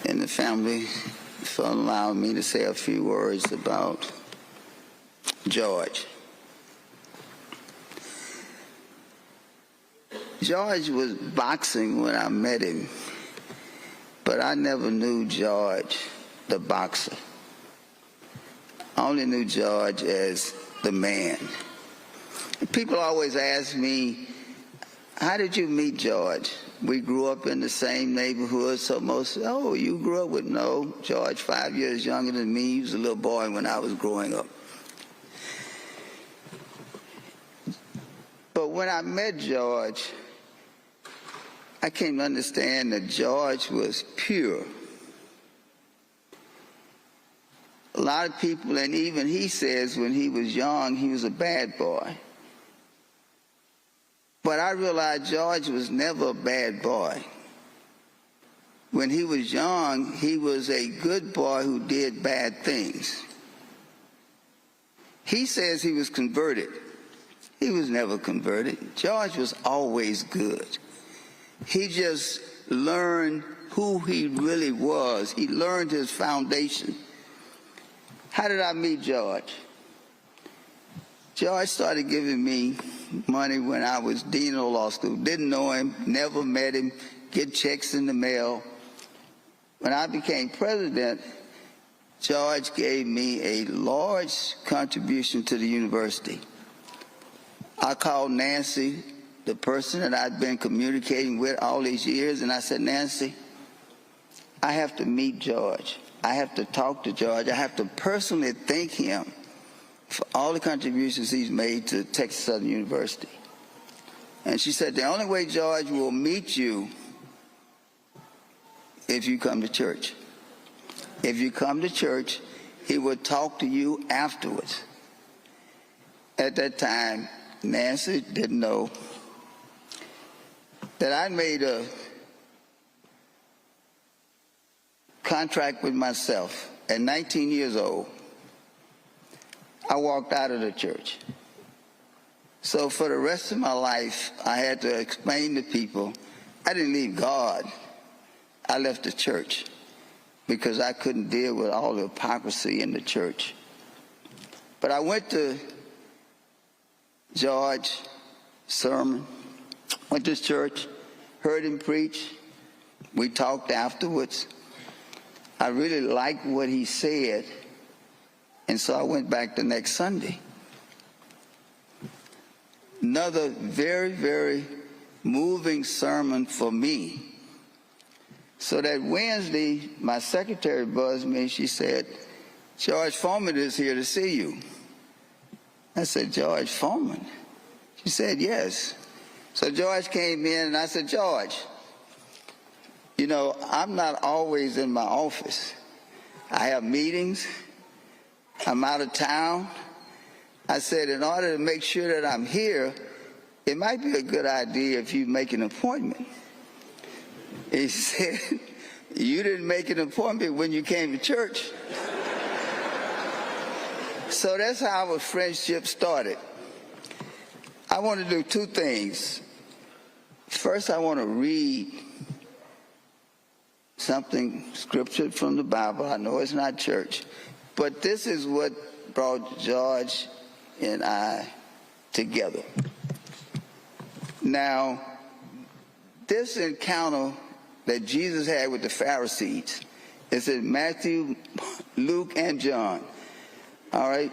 and the family for allowing me to say a few words about George. George was boxing when I met him, but I never knew George the boxer. I only knew George as the man. People always ask me, how did you meet George? We grew up in the same neighborhood, so most, oh, you grew up with, no, George 5 years younger than me. He was a little boy when I was growing up. But when I met George, I came to understand that George was pure. A lot of people, and even he says when he was young, he was a bad boy. But I realized George was never a bad boy. When he was young, he was a good boy who did bad things. He says he was converted. He was never converted. George was always good. He just learned who he really was. He learned his foundation. How did I meet George? George started giving me money when I was dean of law school. Didn't know him, never met him, get checks in the mail. When I became president, George gave me a large contribution to the university. I called Nancy, the person that I'd been communicating with all these years, and I said, Nancy, I have to meet George. I have to talk to George. I have to personally thank him for all the contributions he's made to Texas Southern University. And she said, the only way George will meet you if you come to church. If you come to church, he will talk to you afterwards. At that time, Nancy didn't know that I made a contract with myself at 19 years old. I walked out of the church. So for the rest of my life, I had to explain to people, I didn't leave God. I left the church because I couldn't deal with all the hypocrisy in the church. But I went to George's sermon, went to church, heard him preach. We talked afterwards. I really liked what he said, and so I went back the next Sunday. Another very, very moving sermon for me. So that Wednesday, my secretary buzzed me. She said, George Foreman is here to see you. I said, George Foreman? She said, yes. So George came in, and I said, George, you know, I'm not always in my office. I have meetings. I'm out of town. I said, in order to make sure that I'm here, it might be a good idea if you make an appointment. He said, you didn't make an appointment when you came to church. So that's how our friendship started. I want to do two things. First, I want to read something, scripture from the Bible. I know it's not church, but this is what brought George and I together. Now, this encounter that Jesus had with the Pharisees is in Matthew, Luke, and John. All right?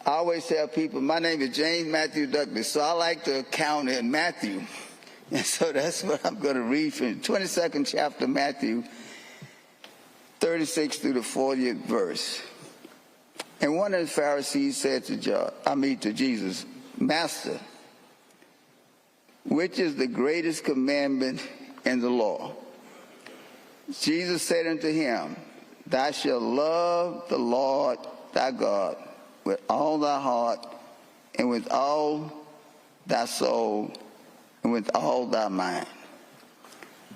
I always tell people, my name is James Matthew Douglas, so I like to count in Matthew. And so that's what I'm going to read from the 22nd chapter of Matthew, 36 through the 40th verse. And one of the Pharisees said to Jesus, Master, which is the greatest commandment in the law? Jesus said unto him, Thou shalt love the Lord thy God with all thy heart, and with all thy soul, and with all thy mind.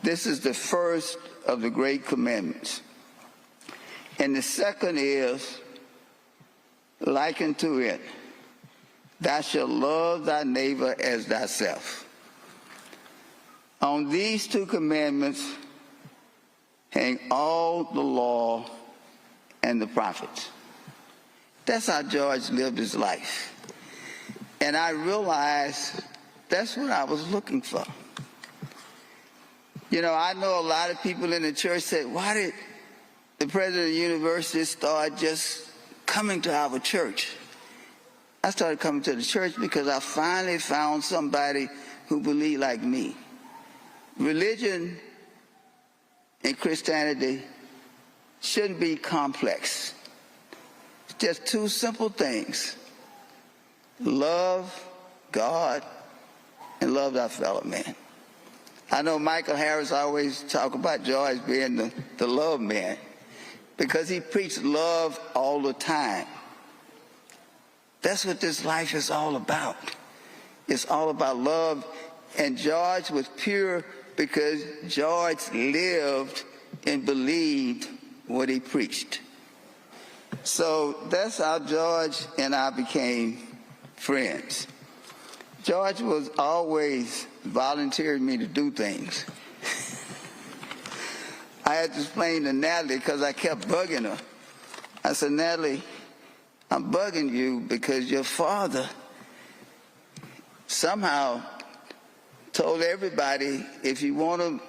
This is the first of the great commandments. And the second is like unto it, Thou shalt love thy neighbor as thyself. On these two commandments hang all the law and the prophets. That's how George lived his life. And I realized that's what I was looking for. You know, I know a lot of people in the church said, why did the president of the university start just coming to our church? I started coming to the church because I finally found somebody who believed like me. Religion and Christianity shouldn't be complex. It's just two simple things. Love God and love thy fellow man. I know Michael Harris always talk about George being the love man because he preached love all the time. That's what this life is all about. It's all about love. And George was pure because George lived and believed what he preached. So that's how George and I became friends. George was always volunteering me to do things. I had to explain to Natalie because I kept bugging her. I said, Natalie, I'm bugging you because your father somehow told everybody, if you want to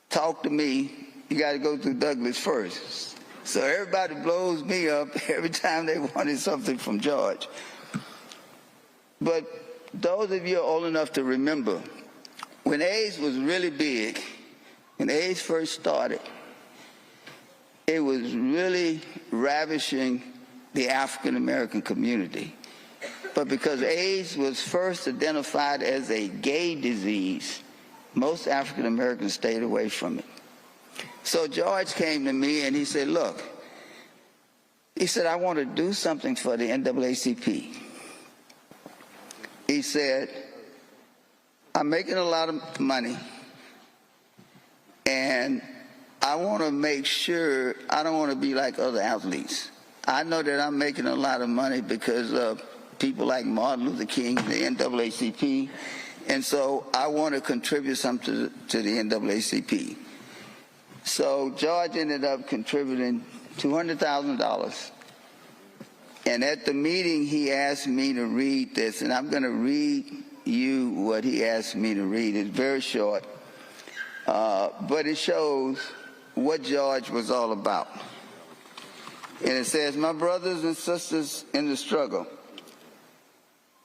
talk to me, you got to go through Douglas first. So everybody blows me up every time they wanted something from George. But those of you are old enough to remember, when AIDS was really big, when AIDS first started, it was really ravishing the African American community. But because AIDS was first identified as a gay disease, most African Americans stayed away from it. So George came to me and he said, look, he said, I want to do something for the NAACP. He said, I'm making a lot of money and I want to make sure I don't want to be like other athletes. I know that I'm making a lot of money because of people like Martin Luther King, the NAACP, and so I want to contribute something to the NAACP. So George ended up contributing $200,000. And at the meeting, he asked me to read this, and I'm going to read you what he asked me to read. It's very short, but it shows what George was all about. And it says, my brothers and sisters in the struggle,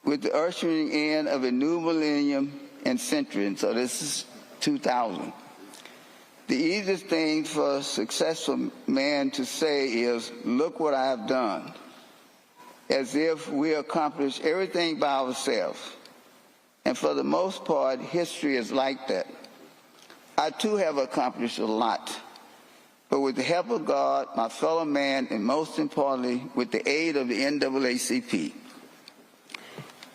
with the ushering in of a new millennium and century, and so this is 2000. The easiest thing for a successful man to say is, look what I have done, as if we accomplished everything by ourselves. And for the most part, history is like that. I too have accomplished a lot, but with the help of God, my fellow man, and most importantly, with the aid of the NAACP.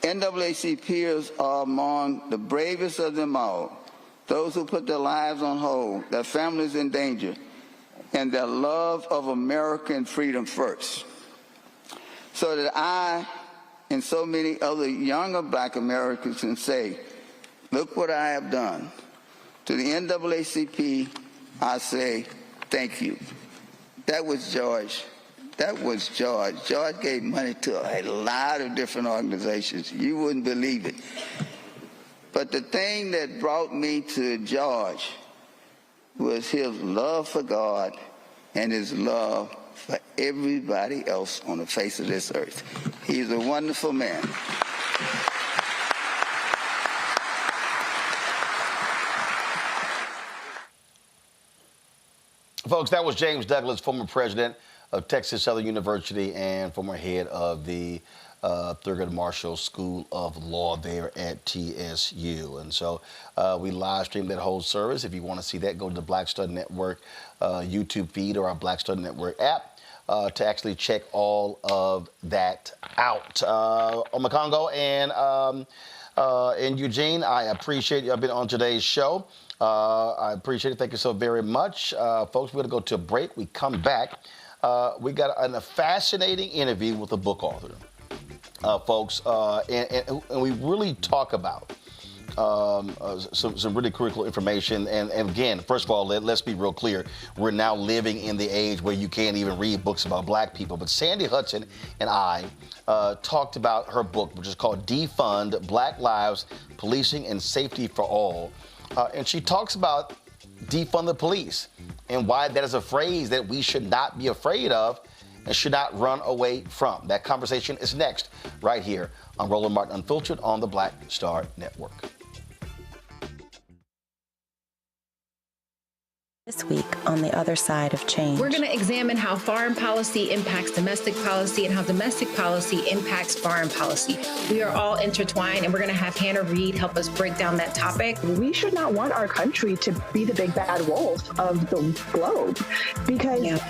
NAACPers are among the bravest of them all. Those who put their lives on hold, their families in danger, and their love of American freedom first. So that I and so many other younger black Americans can say, look what I have done. To the NAACP, I say, thank you. That was George. That was George. George gave money to a lot of different organizations. You wouldn't believe it. But the thing that brought me to George was his love for God and his love for everybody else on the face of this earth. He's a wonderful man. Folks, that was James Douglas, former president of Texas Southern University and former head of the Thurgood Marshall School of Law there at TSU. And so we live streamed that whole service. If you want to see that, go to the Black Star Network YouTube feed or our Black Star Network app to actually check all of that out. Omekongo and Eugene, I appreciate you. I've been on today's show. I appreciate it. Thank you so very much. Folks, we're going to go to a break. We come back. We got a fascinating interview with a book author, folks, and we really talk about some really critical information. And again, first of all, let's be real clear. We're now living in the age where you can't even read books about black people. But Sandy Hudson and I talked about her book, which is called Defund: Black Lives, Policing and Safety for All. And she talks about defund the police and why that is a phrase that we should not be afraid of and should not run away from. That conversation is next, right here on Roland Martin Unfiltered on the Black Star Network. This week on The Other Side of Change. We're going to examine how foreign policy impacts domestic policy and how domestic policy impacts foreign policy. We are all intertwined, and we're going to have Hannah Reid help us break down that topic. We should not want our country to be the big bad wolf of the globe, because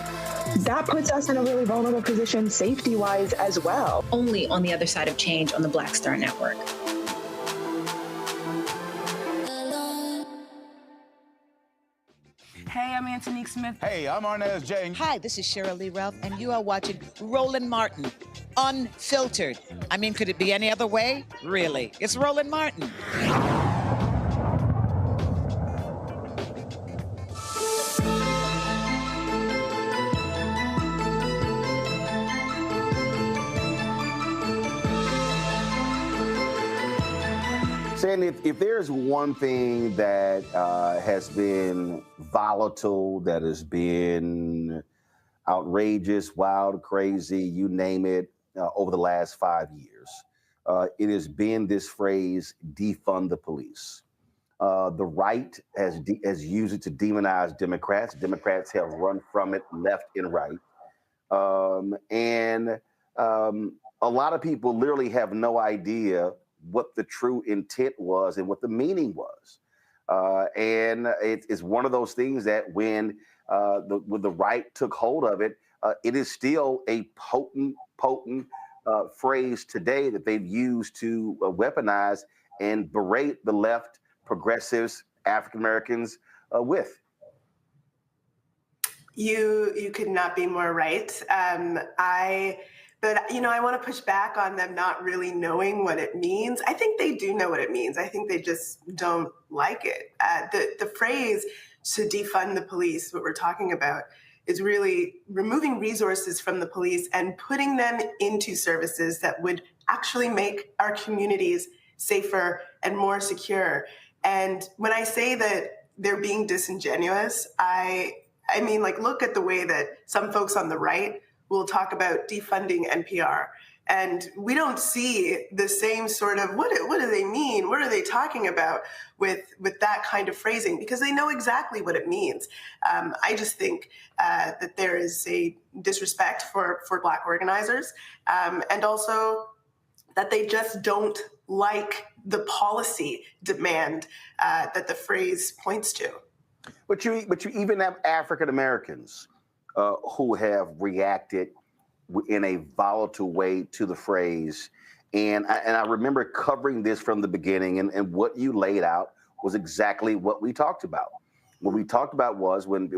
that puts us in a really vulnerable position safety-wise as well. Only on The Other Side of Change on the Black Star Network. Hey, I'm Antonique Smith. Hey, I'm Arnez James. Hi, this is Cheryl Lee Ralph, and you are watching Roland Martin, Unfiltered. I mean, could it be any other way? Really? It's Roland Martin. Sandy, if there's one thing that has been volatile, that has been outrageous, wild, crazy, you name it, over the last 5 years, it has been this phrase, defund the police. The right has used it to demonize Democrats. Democrats have run from it left and right. And a lot of people literally have no idea what the true intent was and what the meaning was. And it's one of those things that when the right took hold of it, it is still a potent phrase today that they've used to weaponize and berate the left, progressives, African Americans with. You could not be more right. But, I want to push back on them not really knowing what it means. I think they do know what it means. I think they just don't like it. The phrase to defund the police, what we're talking about, is really removing resources from the police and putting them into services that would actually make our communities safer and more secure. And when I say that they're being disingenuous, I mean, look at the way that some folks on the right will talk about defunding NPR. And we don't see the same sort of, what do they mean? What are they talking about with that kind of phrasing? Because they know exactly what it means. I just think that there is a disrespect for Black organizers, and also that they just don't like the policy demand that the phrase points to. But you even have African Americans who have reacted in a volatile way to the phrase. And I remember covering this from the beginning, and what you laid out was exactly what we talked about. What we talked about was when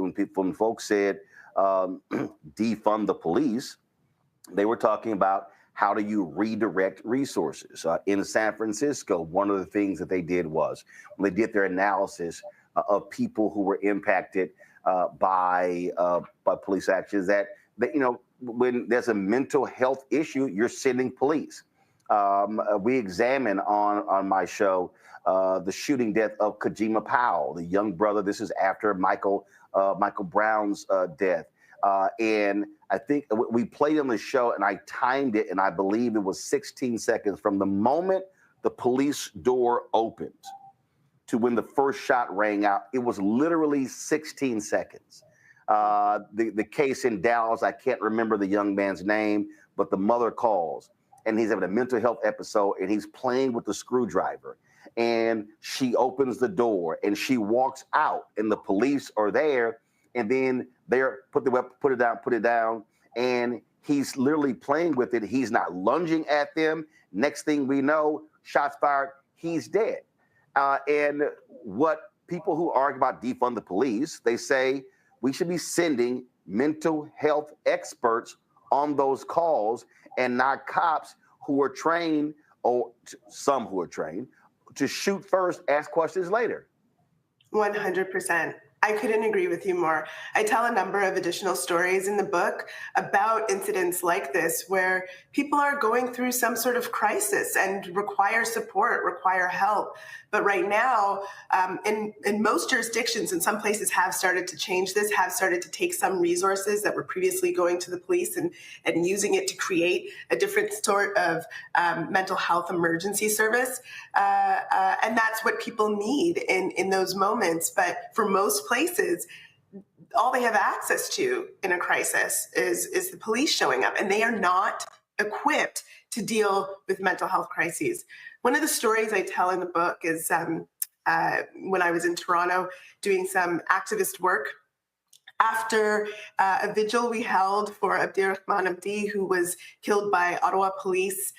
folks said defund the police, they were talking about how do you redirect resources. In San Francisco, one of the things that they did was when they did their analysis of people who were impacted by police actions, that when there's a mental health issue, you're sending police. We examine on my show the shooting death of Kajima Powell, the young brother. This is after Michael Brown's death. And I think we played on the show, and I timed it, and I believe it was 16 seconds from the moment the police door opened to when the first shot rang out. It was literally 16 seconds. The case in Dallas, I can't remember the young man's name, but the mother calls, and he's having a mental health episode, and he's playing with the screwdriver. And she opens the door, and she walks out, and the police are there, and then they're put it down, and he's literally playing with it. He's not lunging at them. Next thing we know, shots fired, he's dead. And what people who argue about defund the police, they say we should be sending mental health experts on those calls and not cops who are trained, or some who are trained, to shoot first, ask questions later. 100%. I couldn't agree with you more. I tell a number of additional stories in the book about incidents like this where people are going through some sort of crisis and require support, require help. But right now, in most jurisdictions, and some places have started to change this, have started to take some resources that were previously going to the police and using it to create a different sort of mental health emergency service. And that's what people need in those moments. But for most places, all they have access to in a crisis is the police showing up, and they are not equipped to deal with mental health crises. One of the stories I tell in the book is when I was in Toronto doing some activist work after a vigil we held for Abdirahman Abdi, who was killed by Ottawa police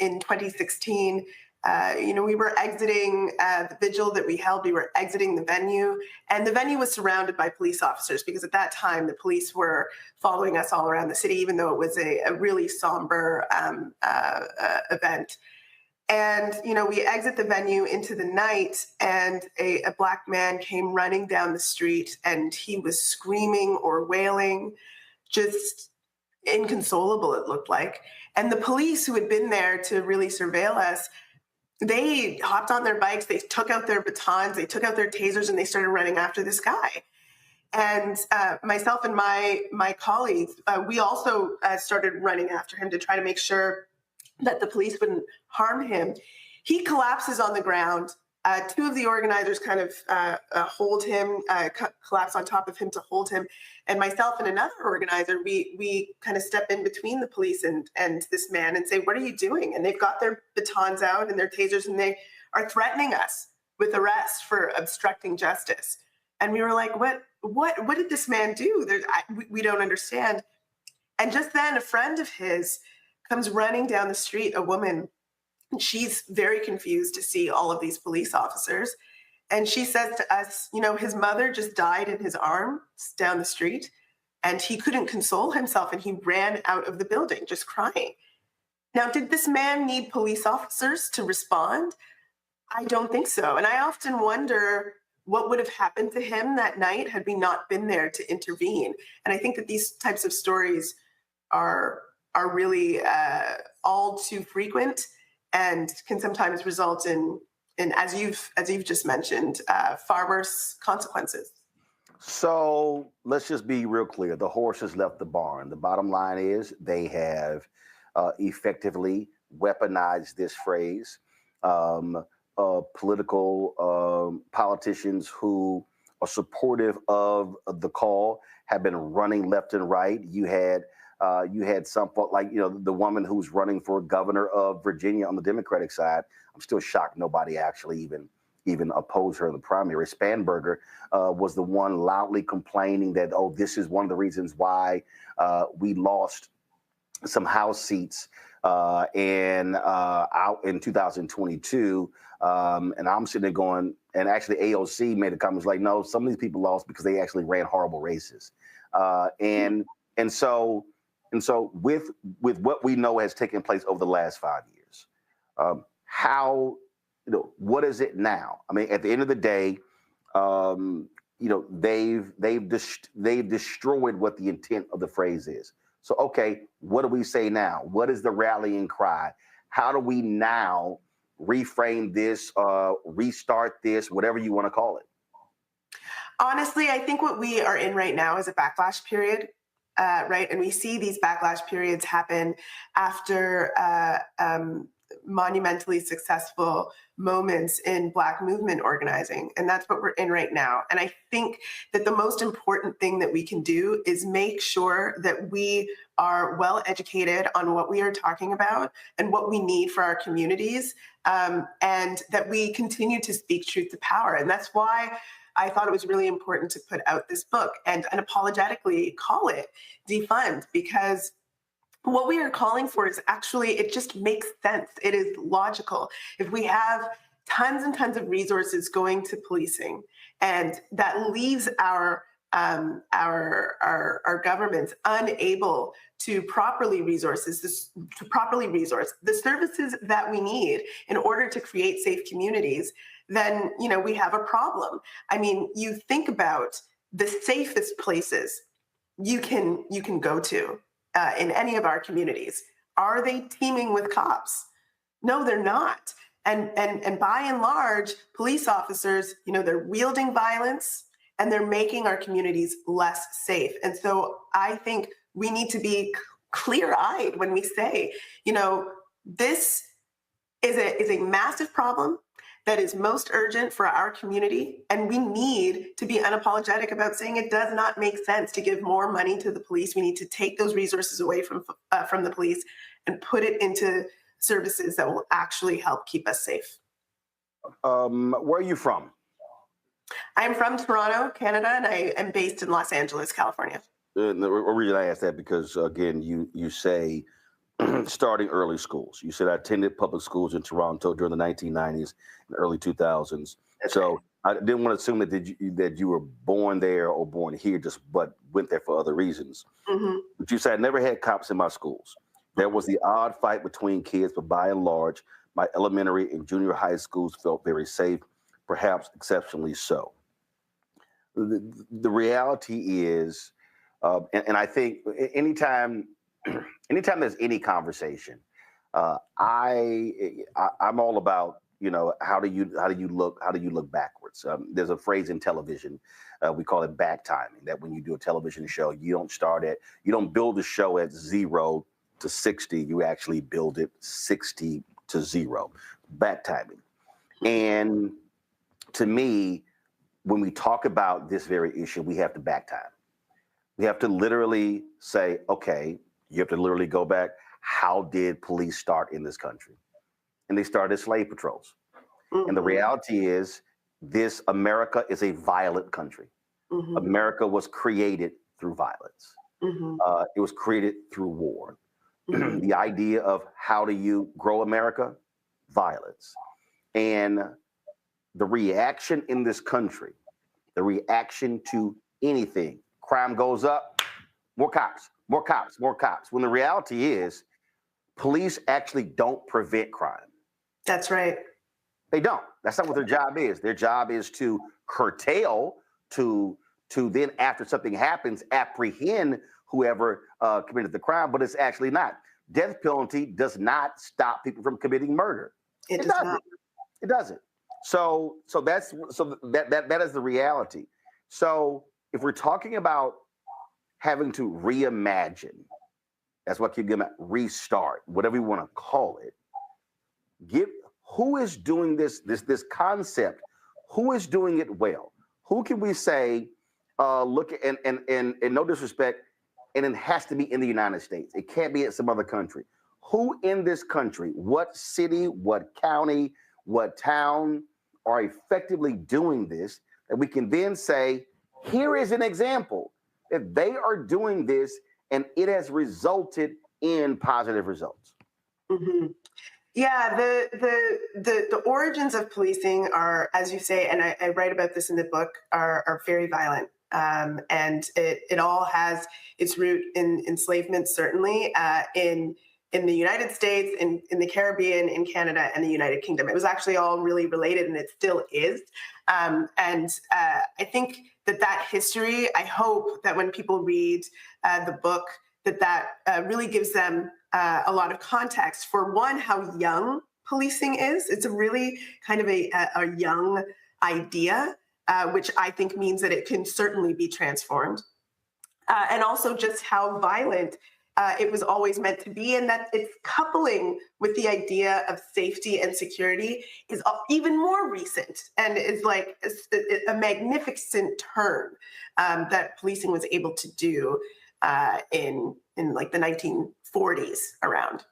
in 2016. We were exiting the vigil that we held. We were exiting the venue, and the venue was surrounded by police officers because at that time the police were following us all around the city, even though it was a really somber event. And, we exit the venue into the night, and a Black man came running down the street, and he was screaming or wailing, just inconsolable, it looked like. And the police who had been there to really surveil us, they hopped on their bikes, they took out their batons, they took out their tasers, and they started running after this guy. And myself and my colleagues, we also started running after him to try to make sure that the police wouldn't harm him. He collapses on the ground. Two of the organizers kind of hold him, collapse on top of him to hold him. And myself and another organizer, we kind of step in between the police and this man and say, "What are you doing?" And they've got their batons out and their tasers, and they are threatening us with arrest for obstructing justice. And we were like, what did this man do? We don't understand. And just then a friend of his comes running down the street, a woman. She's very confused to see all of these police officers. And she says to us, his mother just died in his arms down the street, and he couldn't console himself, and he ran out of the building just crying. Now, did this man need police officers to respond? I don't think so. And I often wonder what would have happened to him that night had we not been there to intervene. And I think that these types of stories are really all too frequent and can sometimes result in as you've just mentioned, far worse consequences. So let's just be real clear. The horse has left the barn. The bottom line is they have effectively weaponized this phrase. Political politicians who are supportive of the call have been running left and right. You had some like the woman who's running for governor of Virginia on the Democratic side. I'm still shocked nobody actually even opposed her in the primary. Spanberger was the one loudly complaining that, this is one of the reasons why we lost some House seats out in 2022. And I'm sitting there going, and actually AOC made a comment like, no, some of these people lost because they actually ran horrible races. And so with what we know has taken place over the last 5 years, what is it now? I mean, at the end of the day, they've destroyed what the intent of the phrase is. So, okay, what do we say now? What is the rallying cry? How do we now reframe this, restart this, whatever you want to call it? Honestly, I think what we are in right now is a backlash period, right? And we see these backlash periods happen after monumentally successful moments in Black movement organizing. And that's what we're in right now. And I think that the most important thing that we can do is make sure that we are well educated on what we are talking about and what we need for our communities, and that we continue to speak truth to power. And that's why I thought it was really important to put out this book and unapologetically call it Defund, because what we are calling for is actually, it just makes sense. It is logical. If we have tons and tons of resources going to policing, and that leaves our governments unable to properly resource the services that we need in order to create safe communities, then we have a problem. I mean, you think about the safest places you can go to in any of our communities. Are they teeming with cops? No, they're not. And by and large, police officers, they're wielding violence and they're making our communities less safe. And so I think we need to be clear-eyed when we say, this is a massive problem that is most urgent for our community. And we need to be unapologetic about saying it does not make sense to give more money to the police. We need to take those resources away from the police and put it into services that will actually help keep us safe. Where are you from? I'm from Toronto, Canada, and I am based in Los Angeles, California. The reason I asked that because, again, you say starting early schools. You said I attended public schools in Toronto during the 1990s and early 2000s. That's so right. I didn't want to assume that you were born there or born here, but went there for other reasons. Mm-hmm. But you said I never had cops in my schools. There was the odd fight between kids, but by and large, my elementary and junior high schools felt very safe, perhaps exceptionally so. The reality is, and I think anytime there's any conversation, I'm all about, how do you look backwards? There's a phrase in television, we call it back timing, that when you do a television show, you don't build the show at 0 to 60, you actually build it 60 to 0, back timing. And to me, when we talk about this very issue, we have to back time. We have to literally say, okay, you have to literally go back. How did police start in this country? And they started slave patrols. Mm-hmm. And the reality is, this America is a violent country. Mm-hmm. America was created through violence. Mm-hmm. It was created through war. Mm-hmm. The idea of how do you grow America? Violence. And the reaction in this country, the reaction to anything, crime goes up, more cops, more cops, more cops. When the reality is, police actually don't prevent crime. That's right. They don't. That's not what their job is. Their job is to curtail, to then, after something happens, apprehend whoever committed the crime, but it's actually not. Death penalty does not stop people from committing murder. It doesn't. It doesn't. So that is the reality. So if we're talking about having to reimagine, that's what I keep getting at, restart, whatever you want to call it. Who is doing this concept? Who is doing it well? Who can we say, look, and no disrespect, and it has to be in the United States. It can't be in some other country. Who in this country, what city, what county, what town are effectively doing this, that we can then say, here is an example that they are doing this and it has resulted in positive results. Mm-hmm. Yeah, the origins of policing are, as you say, and I write about this in the book, are very violent. And it all has its root in enslavement, certainly, in the United States, in the Caribbean, in Canada, and the United Kingdom. It was actually all really related, and it still is. And I think that history, I hope that when people read the book, that really gives them a lot of context for, one, how young policing is. It's a really kind of a young idea. which I think means that it can certainly be transformed. And also just how violent it was always meant to be, and that its coupling with the idea of safety and security is even more recent, and is like a magnificent turn that policing was able to do in like the 1940s around.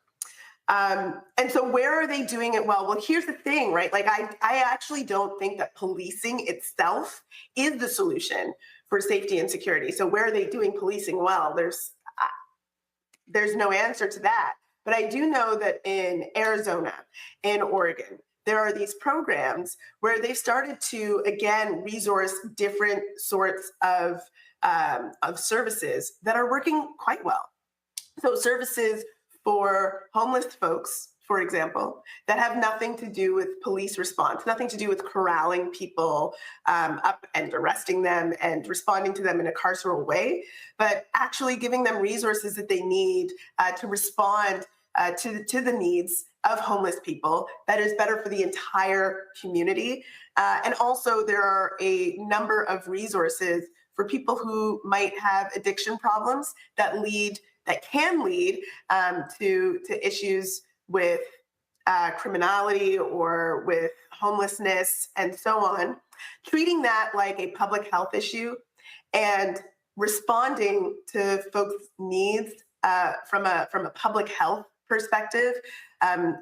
And so where are they doing it well? Well, here's the thing, right? Like I actually don't think that policing itself is the solution for safety and security. So where are they doing policing well? There's no answer to that. But I do know that in Arizona, in Oregon, there are these programs where they've started to, again, resource different sorts of services that are working quite well. So services for homeless folks, for example, that have nothing to do with police response, nothing to do with corralling people up and arresting them and responding to them in a carceral way, but actually giving them resources that they need to respond to the needs of homeless people that is better for the entire community. And also there are a number of resources for people who might have addiction problems that can lead to issues with criminality or with homelessness and so on, treating that like a public health issue and responding to folks' needs from a public health perspective,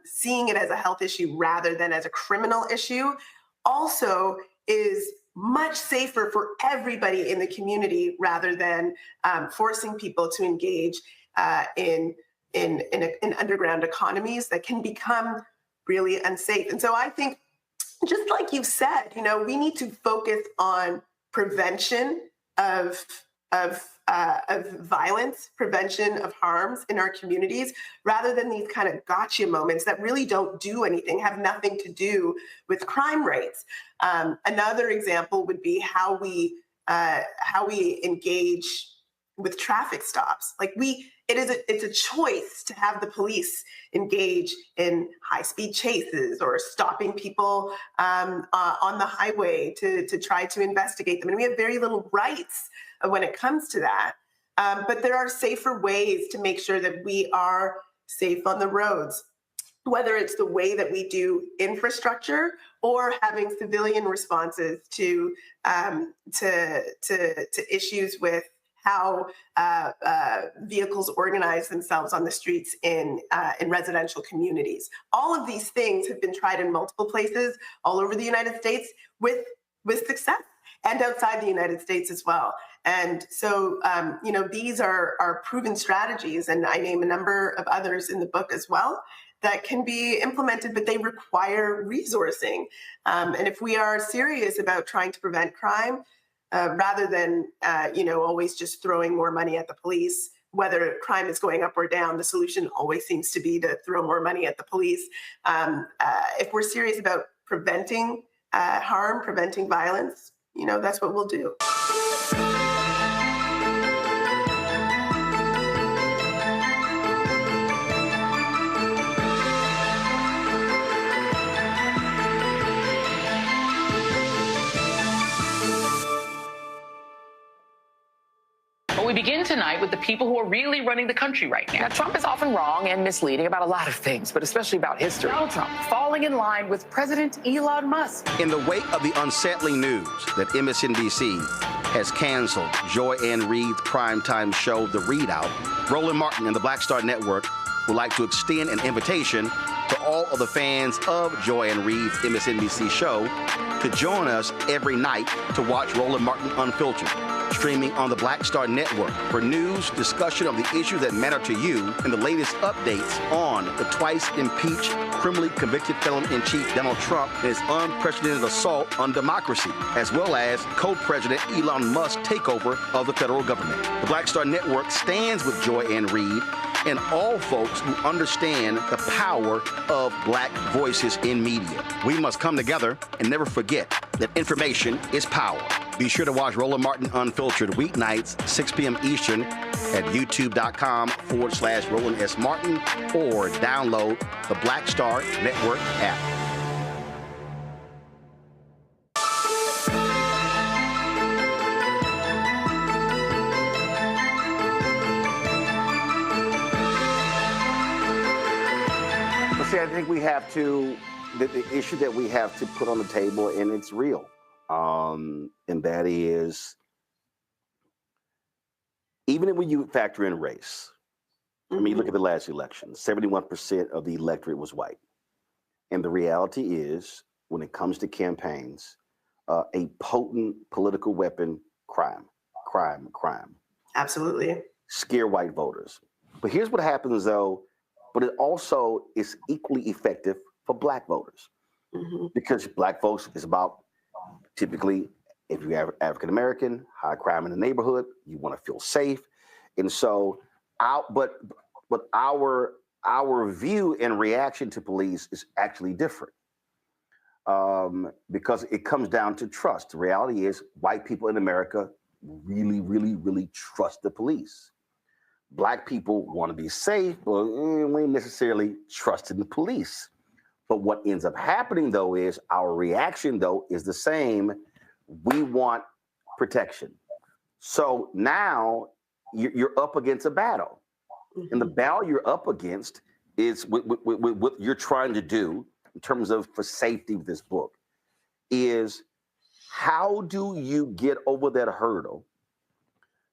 seeing it as a health issue rather than as a criminal issue, also is much safer for everybody in the community rather than forcing people to engage in underground economies that can become really unsafe. And so I think, just like you've said, we need to focus on prevention of violence, prevention of harms in our communities, rather than these kind of gotcha moments that really don't do anything, have nothing to do with crime rates. Another example would be how we engage with traffic stops. Like it's a choice to have the police engage in high-speed chases or stopping people on the highway to try to investigate them. And we have very little rights when it comes to that. But there are safer ways to make sure that we are safe on the roads, whether it's the way that we do infrastructure or having civilian responses to issues with how vehicles organize themselves on the streets in residential communities. All of these things have been tried in multiple places all over the United States with success, and outside the United States as well. And so, these are proven strategies, and I name a number of others in the book as well that can be implemented, but they require resourcing. And if we are serious about trying to prevent crime, rather than, always just throwing more money at the police, whether crime is going up or down, the solution always seems to be to throw more money at the police. If we're serious about preventing harm, preventing violence, that's what we'll do. But we begin tonight with the people who are really running the country right now. Now, Trump is often wrong and misleading about a lot of things, but especially about history. Donald Trump falling in line with President Elon Musk. In the wake of the unsettling news that MSNBC has canceled Joy Ann Reid's primetime show, The Readout, Roland Martin and the Black Star Network would like to extend an invitation to all of the fans of Joy Ann Reid's MSNBC show to join us every night to watch Roland Martin Unfiltered, streaming on the Black Star Network for news, discussion of the issues that matter to you, and the latest updates on the twice impeached, criminally convicted felon-in-chief Donald Trump and his unprecedented assault on democracy, as well as co-president Elon Musk's takeover of the federal government. The Black Star Network stands with Joy Ann Reid and all folks who understand the power of black voices in media. We must come together and never forget that information is power. Be sure to watch Roland Martin Unfiltered weeknights, 6 p.m. Eastern at youtube.com/Roland S. Martin or download the Black Star Network app. Honestly, I think we have to, the issue that we have to put on the table, and it's real, and that is, even when you factor in race, I mean, look at the last election, 71% of the electorate was white. And the reality is, when it comes to campaigns, a potent political weapon, crime. Absolutely. Scare white voters. But here's what happens, though, but it also is equally effective for black voters. Because black folks is about, typically, if you're African American, high crime in the neighborhood, you want to feel safe. And so, but our view and reaction to police is actually different. Because it comes down to trust. The reality is, white people in America really, really, really trust the police. Black people want to be safe, but we ain't necessarily trusting the police. But what ends up happening, though, is our reaction, though, is the same. We want protection. So now you're up against a battle. And the battle you're up against is what you're trying to do in terms of for safety with this book is how do you get over that hurdle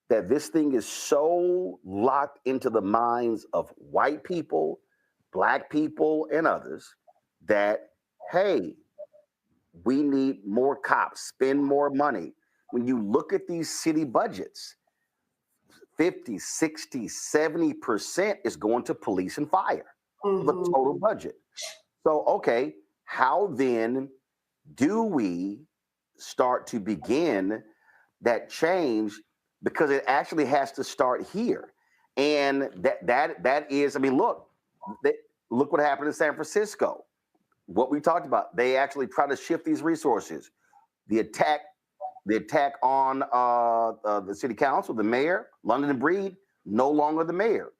that this thing is so locked into the minds of white people, black people, and others that, hey, we need more cops, spend more money. When you look at these city budgets, 50, 60, 70% is going to police and fire, the total budget. So, okay, how then do we start to begin that change? Because it actually has to start here. And that is, I mean, look what happened in San Francisco. What we talked about, they actually try to shift these resources. The attack on the city council, the mayor, London and Breed, no longer the mayor.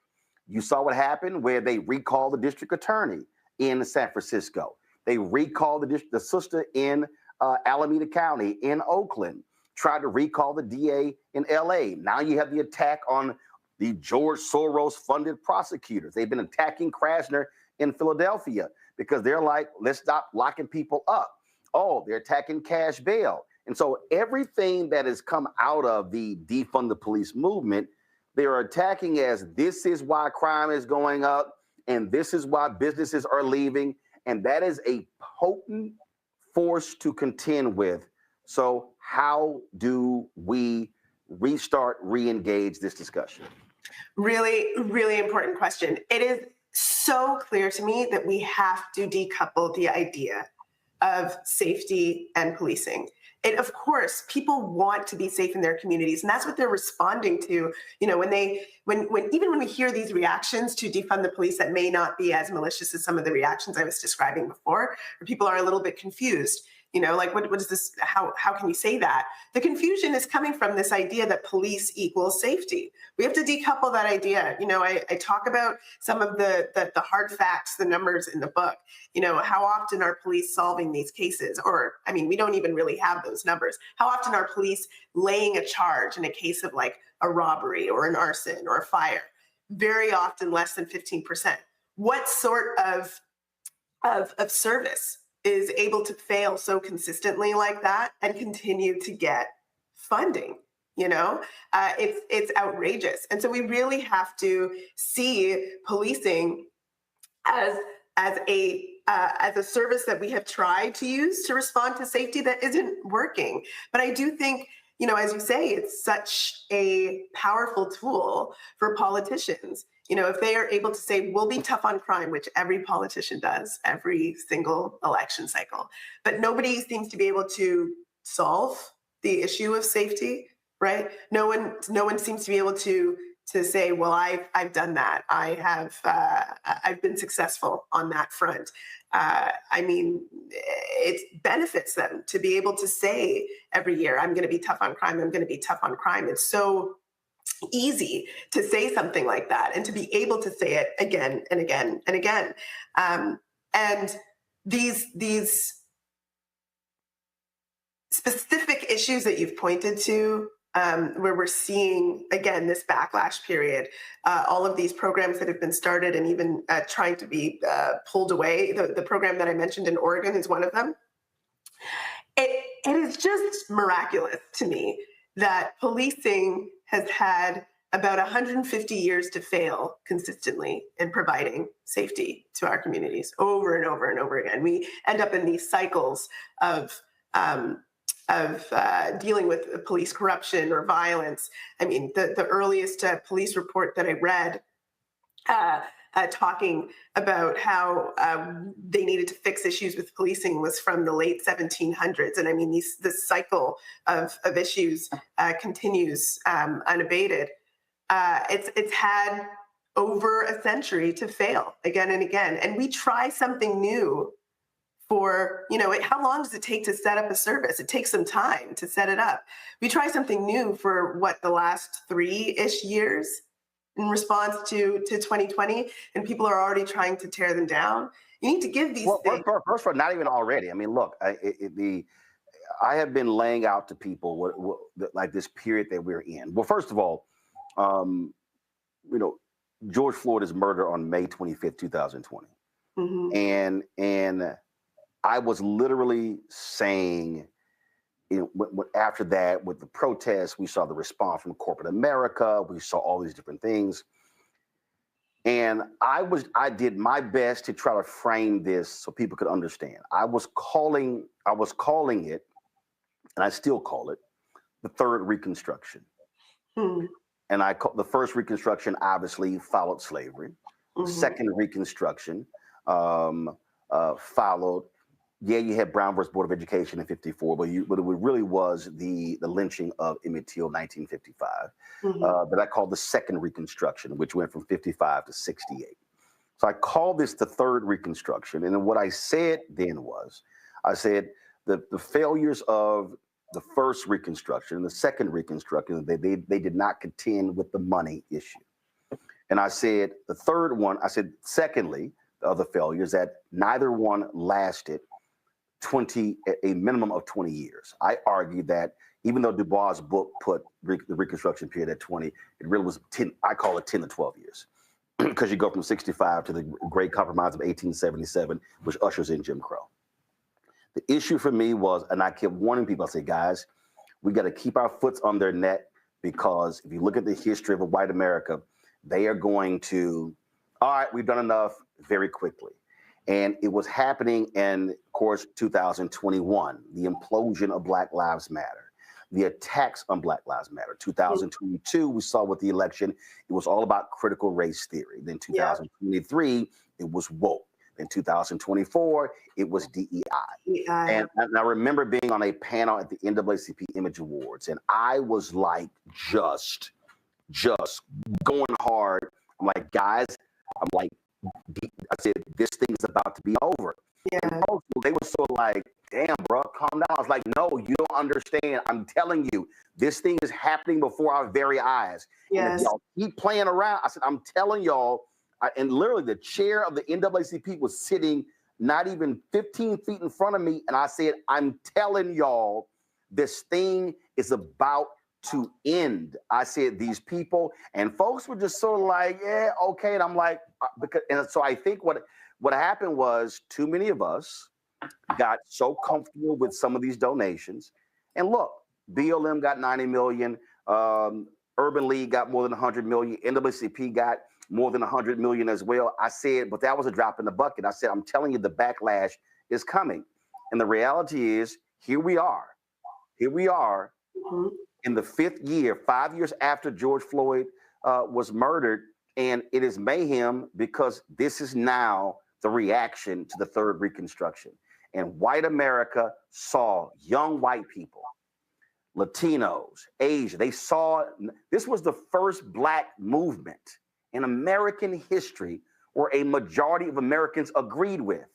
You saw what happened where they recalled the district attorney in San Francisco. They recalled the sister in Alameda County, in Oakland, tried to recall the DA in LA. Now you have the attack on the George Soros-funded prosecutors. They've been attacking Krasner in Philadelphia because they're like, let's stop locking people up. Oh, they're attacking cash bail. And so everything that has come out of the defund the police movement, they are attacking as this is why crime is going up and this is why businesses are leaving. And that is a potent force to contend with. So how do we re-engage this discussion? Really, really important question. It is so clear to me that we have to decouple the idea of safety and policing. And of course, people want to be safe in their communities, and that's what they're responding to. You know, when we hear these reactions to defund the police that may not be as malicious as some of the reactions I was describing before, where people are a little bit confused. You know, like what is this? How can you say that? The confusion is coming from this idea that police equals safety. We have to decouple that idea. You know, I talk about some of the hard facts, the numbers in the book. You know, how often are police solving these cases? Or, I mean, we don't even really have those numbers. How often are police laying a charge in a case of like a robbery or an arson or a fire? Very often less than 15%. What sort of service is able to fail so consistently like that and continue to get funding? You know, it's outrageous. And so we really have to see policing as a service that we have tried to use to respond to safety that isn't working. But I do think, you know, as you say, it's such a powerful tool for politicians. You know, if they are able to say, we'll be tough on crime, which every politician does every single election cycle, but nobody seems to be able to solve the issue of safety, right? No one seems to be able to say, well, I've done that. I've been successful on that front. I mean, it benefits them to be able to say every year, I'm going to be tough on crime. I'm going to be tough on crime. It's so easy to say something like that and to be able to say it again and again and again. And these specific issues that you've pointed to, where we're seeing, again, this backlash period, all of these programs that have been started and even trying to be pulled away. The program that I mentioned in Oregon is one of them. It is just miraculous to me that policing has had about 150 years to fail consistently in providing safety to our communities over and over and over again. We end up in these cycles of dealing with police corruption or violence. I mean, the earliest police report that I read talking about how they needed to fix issues with policing was from the late 1700s. And I mean, this cycle of issues continues unabated. It's had over a century to fail again and again. And we try something new for, how long does it take to set up a service? It takes some time to set it up. We try something new for the last 3-ish years in response to 2020, and people are already trying to tear them down. You need to give these things. First of all, not even already. I mean, look, I have been laying out to people what like this period that we're in. Well, first of all, George Floyd is murdered on May 25th, 2020. Mm-hmm. And I was literally saying, after that, with the protests, we saw the response from corporate America. We saw all these different things. And I did my best to try to frame this so people could understand. I was calling it, and I still call it, the third Reconstruction. Hmm. And the first Reconstruction obviously followed slavery. Mm-hmm. The second Reconstruction followed. Yeah, you had Brown versus Board of Education in '54, but it really was the lynching of Emmett Till, 1955. Mm-hmm. But I called the second Reconstruction, which went from 55 to 68. So I called this the third Reconstruction. And then what I said then was, I said the failures of the first Reconstruction and the second Reconstruction, they did not contend with the money issue. And I said the third one, I said, secondly, the other failures that neither one lasted a minimum of 20 years. I argue that even though Du Bois' book put the Reconstruction period at 20, it really was 10, I call it 10 to 12 years. Because you go from 65 to the Great Compromise of 1877, which ushers in Jim Crow. The issue for me was, and I kept warning people, I say, guys, we got to keep our foots on their neck, because if you look at the history of white America, they are going to, all right, we've done enough very quickly. And it was happening in, of course, 2021, the implosion of Black Lives Matter, the attacks on Black Lives Matter. 2022, we saw with the election, it was all about critical race theory. Then 2023, it was woke. In 2024, it was DEI. And I remember being on a panel at the NAACP Image Awards, and I was like, just going hard. I'm like, guys, I said, this thing is about to be over. Yeah. And they were so like, damn, bro, calm down. I was like, no, you don't understand. I'm telling you, this thing is happening before our very eyes. Yes. And if y'all keep playing around, I said, I'm telling y'all, and literally the chair of the NAACP was sitting not even 15 feet in front of me. And I said, I'm telling y'all, this thing is about to end. I said, these people, and folks were just sort of like, yeah, okay. And I'm like, and so I think what happened was too many of us got so comfortable with some of these donations. And look, BLM got 90 million. Urban League got more than 100 million. NAACP got more than 100 million as well. I said, but that was a drop in the bucket. I said, I'm telling you, the backlash is coming. And the reality is, here we are. Mm-hmm. In the 5th year, 5 years after George Floyd was murdered, and it is mayhem because this is now the reaction to the third Reconstruction. And white America saw young white people, Latinos, Asia, they saw, this was the first Black movement in American history where a majority of Americans agreed with.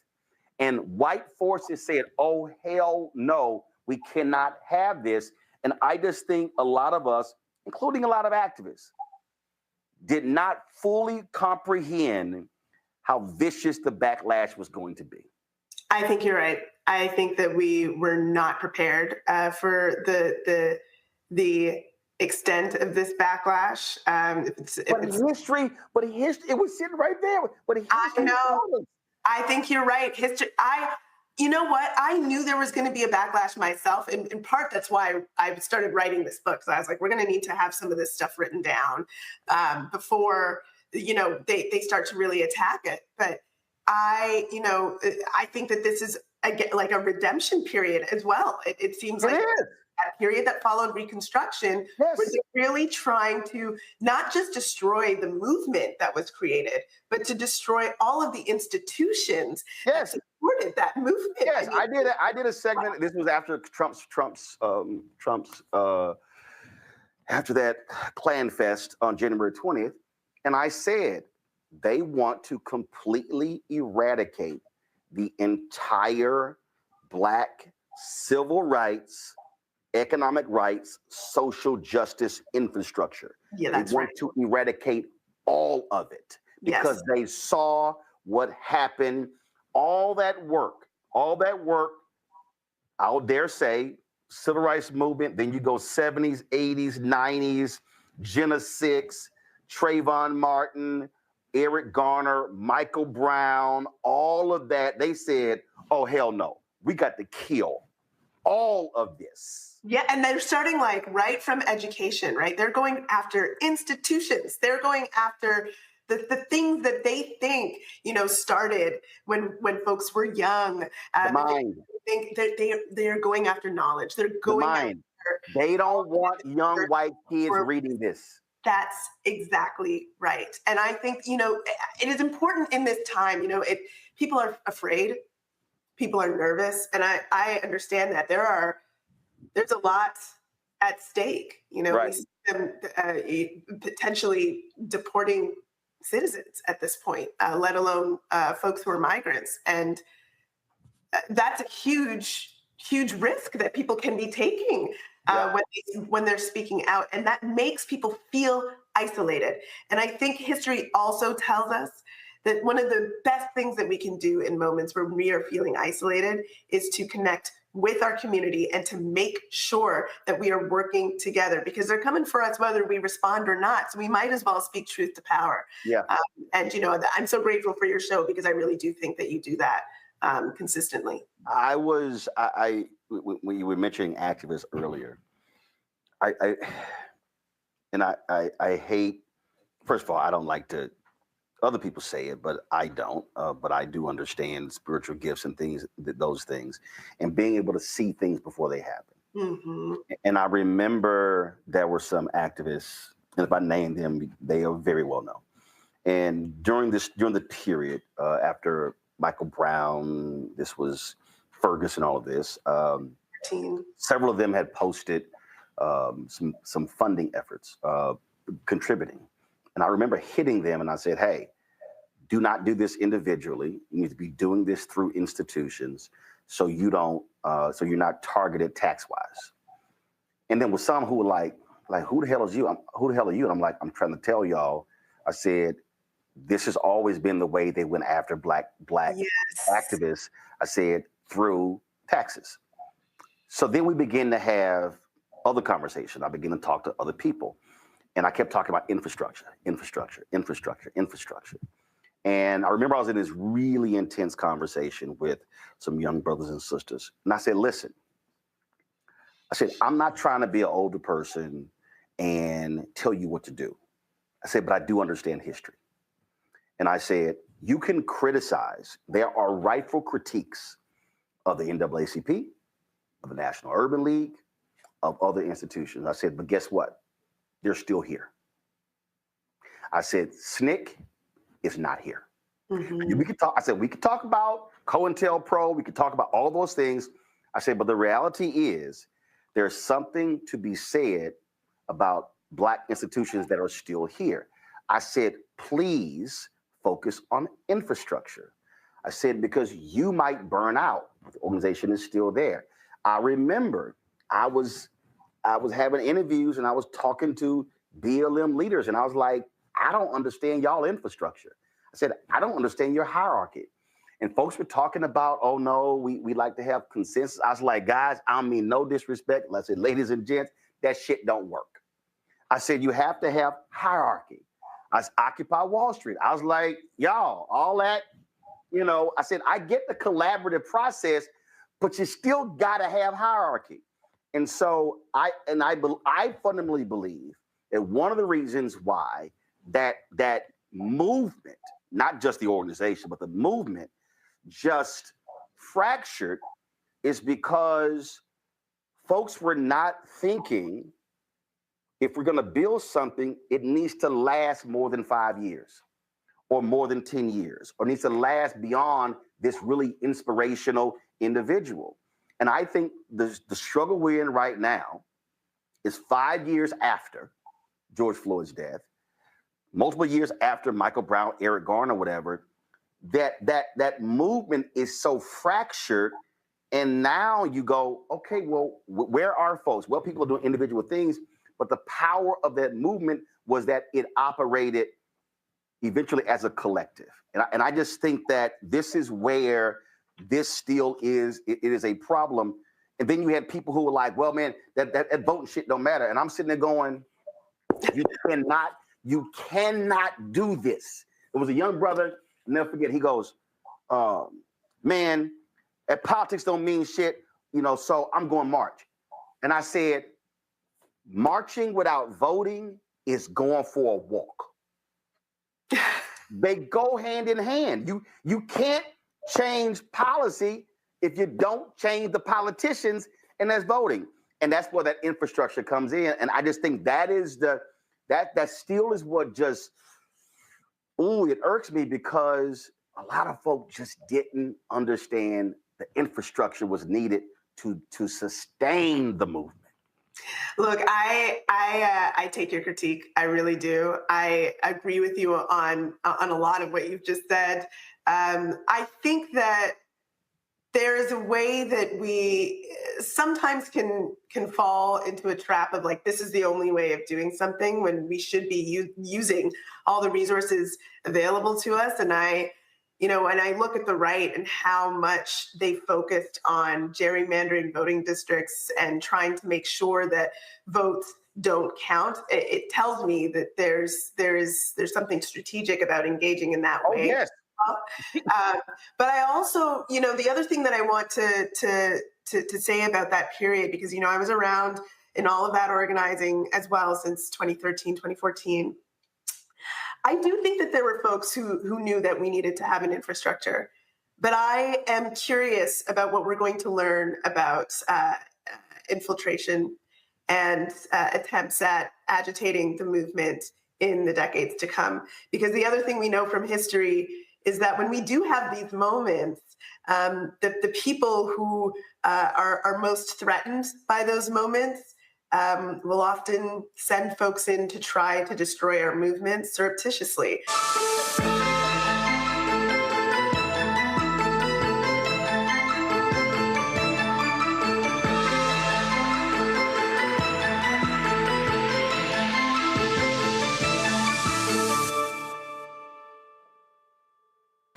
And white forces said, oh, hell no, we cannot have this. And I just think a lot of us, including a lot of activists, did not fully comprehend how vicious the backlash was going to be. I think you're right. I think that we were not prepared for the extent of this backlash. History, it was sitting right there. I know. I think you're right. You know what? I knew there was going to be a backlash myself. And in part, that's why I started writing this book. So I was like, we're going to need to have some of this stuff written down before, they start to really attack it. But I think that this is like a redemption period as well. It seems like that period that followed Reconstruction, where they're really trying to not just destroy the movement that was created, but to destroy all of the institutions that supported that movement. Yes, I did a segment. This was after Trump's after that Klan Fest on January 20th, and I said they want to completely eradicate the entire Black civil rights, economic rights, social justice infrastructure. Yeah, that's they want to eradicate all of it because they saw what happened. All that work, I'll dare say, civil rights movement, then you go 70s, 80s, 90s, Jenna Six, Trayvon Martin, Eric Garner, Michael Brown, all of that. They said, oh, hell no, we got to kill all of this. Yeah, and they're starting right from education, right? They're going after institutions. They're going after the things that they think, started when folks were young. The mind. They're going after knowledge. They're going after. They don't want young white kids reading this. That's exactly right. And I think, it is important in this time, people are afraid, people are nervous. And I understand that there's a lot at stake, we see them potentially deporting citizens at this point, let alone folks who are migrants. And that's a huge, huge risk that people can be taking when they're speaking out. And that makes people feel isolated. And I think history also tells us that one of the best things that we can do in moments where we are feeling isolated is to connect with our community and to make sure that we are working together, because they're coming for us whether we respond or not. So we might as well speak truth to power. Yeah. And I'm so grateful for your show, because I really do think that you do that consistently. When you were mentioning activists earlier, I hate, first of all, I don't like to, other people say it, but I don't. But I do understand spiritual gifts and those things, and being able to see things before they happen. Mm-hmm. And I remember there were some activists, and if I name them, they are very well known. And during the period after Michael Brown, this was Ferguson, all of this, several of them had posted some funding efforts, contributing. And I remember hitting them and I said, hey, do not do this individually. You need to be doing this through institutions so you're not targeted tax-wise. And then with some who were like, who the hell is you? Who the hell are you? And I'm like, I'm trying to tell y'all, I said, this has always been the way they went after black activists. I said, through taxes. So then we begin to have other conversations. I began to talk to other people. And I kept talking about infrastructure. And I remember I was in this really intense conversation with some young brothers and sisters. And I said, listen, I'm not trying to be an older person and tell you what to do. I said, but I do understand history. And I said, you can criticize. There are rightful critiques of the NAACP, of the National Urban League, of other institutions. I said, but guess what? They're still here. I said, SNCC is not here. Mm-hmm. We could talk. I said, we could talk about COINTELPRO. We could talk about all those things. I said, but the reality is there's something to be said about Black institutions that are still here. I said, please focus on infrastructure. I said, because you might burn out, but the organization is still there. I remember I was having interviews and I was talking to BLM leaders and I was like, I don't understand y'all infrastructure. I said, I don't understand your hierarchy. And folks were talking about, oh no, we like to have consensus. I was like, guys, I don't mean no disrespect. I said, ladies and gents, that shit don't work. I said, you have to have hierarchy. I Occupy Wall Street. I was like, y'all, all that, I said, I get the collaborative process, but you still got to have hierarchy. And so I fundamentally believe that one of the reasons why that movement, not just the organization, but the movement just fractured is because folks were not thinking, if we're going to build something, it needs to last more than 5 years or more than 10 years, or needs to last beyond this really inspirational individual. And I think the struggle we're in right now is 5 years after George Floyd's death, multiple years after Michael Brown, Eric Garner, whatever, that movement is so fractured. And now you go, okay, well, where are folks? Well, people are doing individual things, but the power of that movement was that it operated eventually as a collective. And I just think that this is where this still is. It is a problem. And then you had people who were like, well, man, that voting shit don't matter. And I'm sitting there going, you cannot do this. There was a young brother, I'll never forget, he goes, man, that politics don't mean shit, so I'm going to march. And I said, marching without voting is going for a walk. They go hand in hand. You can't change policy if you don't change the politicians, and that's voting. And that's where that infrastructure comes in. And I just think that is that still is what just, it irks me, because a lot of folks just didn't understand the infrastructure was needed to sustain the movement. Look, I take your critique. I really do. I agree with you on a lot of what you've just said. I think that there is a way that we sometimes can fall into a trap of like, this is the only way of doing something, when we should be using all the resources available to us. And when I look at the right and how much they focused on gerrymandering voting districts and trying to make sure that votes don't count, it tells me that there's something strategic about engaging in that way. Yes. But I also, the other thing that I want to say about that period, because, I was around in all of that organizing as well since 2013, 2014. I do think that there were folks who knew that we needed to have an infrastructure, but I am curious about what we're going to learn about infiltration and attempts at agitating the movement in the decades to come. Because the other thing we know from history is that when we do have these moments, the people who are most threatened by those moments will often send folks in to try to destroy our movement surreptitiously.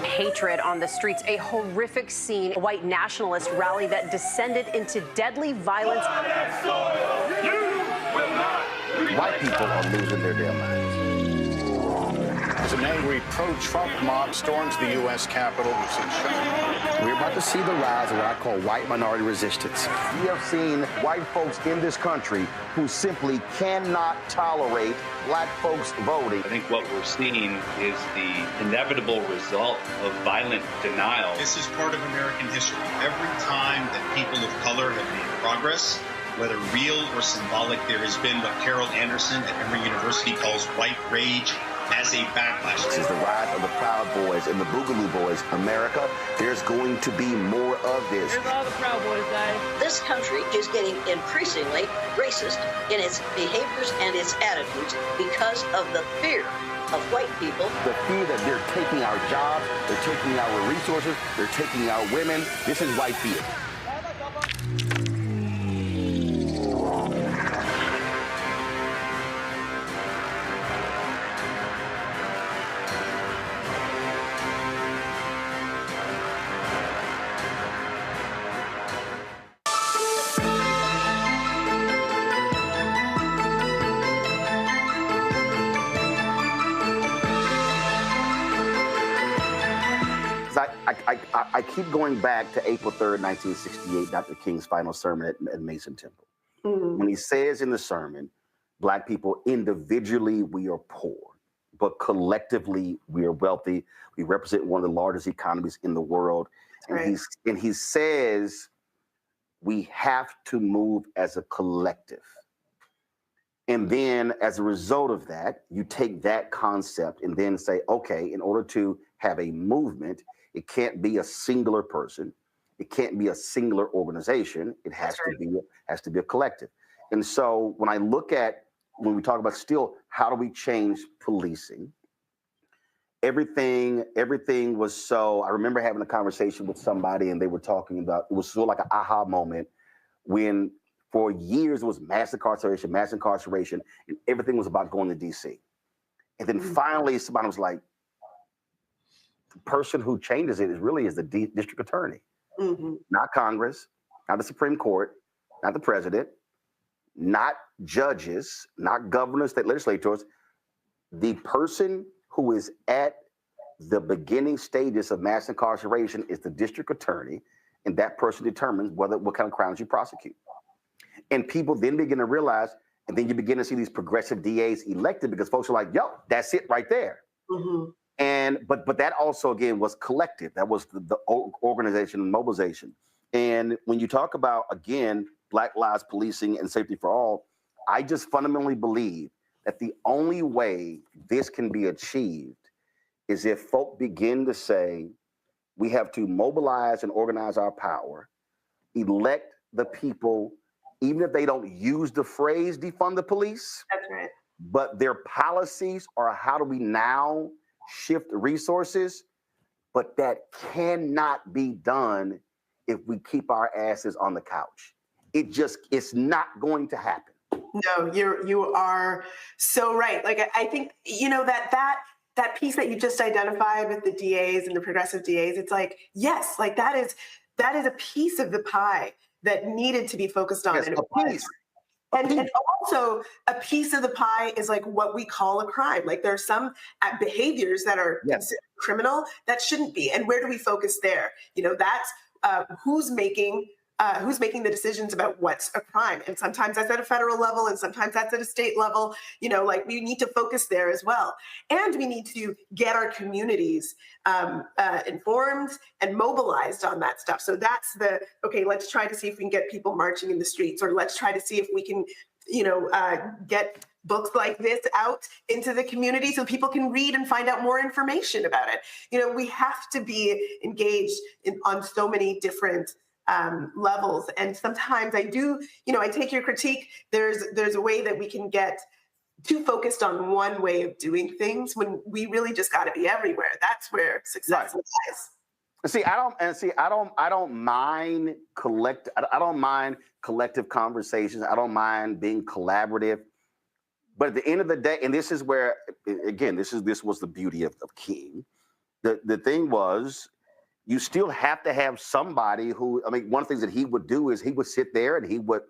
Hatred on the streets, a horrific scene, a white nationalist rally that descended into deadly violence. White people are losing their damn minds. As an angry pro-Trump mob storms the U.S. Capitol, we're about to see the rise of what I call white minority resistance. We have seen white folks in this country who simply cannot tolerate black folks voting. I think what we're seeing is the inevitable result of violent denial. This is part of American history. Every time that people of color have made progress, whether real or symbolic, there has been what Carol Anderson at Emory University calls white rage as a backlash. This is the rise of the Proud Boys and the Boogaloo Boys. America, there's going to be more of this. Here's all the Proud Boys, guys. This country is getting increasingly racist in its behaviors and its attitudes because of the fear of white people. The fear that they're taking our jobs, they're taking our resources, they're taking our women. This is white fear. I keep going back to April 3rd, 1968, Dr. King's final sermon at Mason Temple. When he says in the sermon, Black people individually, we are poor, but collectively, we are wealthy. We represent one of the largest economies in the world. And he says we have to move as a collective. And then as a result of that, you take that concept and then say, okay, in order to have a movement, it can't be a singular person. It can't be a singular organization. It has to be a collective. And so when I look at, when we talk about still, how do we change policing? Everything was so, I remember having a conversation with somebody and they were talking about, it was sort of like an aha moment when for years it was mass incarceration, and everything was about going to DC. And then finally somebody was like, the person who changes it is the district attorney, not Congress, not the Supreme Court, not the president, not judges, not governors, state legislators. The person who is at the beginning stages of mass incarceration is the district attorney, and that person determines what kind of crimes you prosecute. And people then begin to realize, and then you begin to see these progressive DAs elected because folks are like, yo, that's it right there. And but that also again was collective. That was the organization and mobilization. And when you talk about again Black lives policing and safety for all, I just fundamentally believe that the only way this can be achieved is if folk begin to say we have to mobilize and organize our power, elect the people, even if they don't use the phrase defund the police. That's right. But their policies are how do we now shift resources, but that cannot be done if we keep our asses on the couch. It's not going to happen. No, you are so right. Like I think, that piece that you just identified with the DAs and the progressive DAs, it's like, yes, like that is a piece of the pie that needed to be focused on. Yes, and also a piece of the pie is like what we call a crime. Like there are some behaviors that are considered criminal that shouldn't be. And where do we focus there? That's who's making the decisions about what's a crime. And sometimes that's at a federal level and sometimes that's at a state level. Like we need to focus there as well. And we need to get our communities informed and mobilized on that stuff. So that's let's try to see if we can get people marching in the streets, or let's try to see if we can, get books like this out into the community so people can read and find out more information about it. We have to be engaged on so many different levels. And sometimes I do, I take your critique. There's a way that we can get too focused on one way of doing things when we really just got to be everywhere. That's where success lies. I don't mind collective conversations. I don't mind being collaborative. But at the end of the day, and this is where, again, this was the beauty of King. The thing was, you still have to have somebody who, one of the things that he would do is he would sit there and the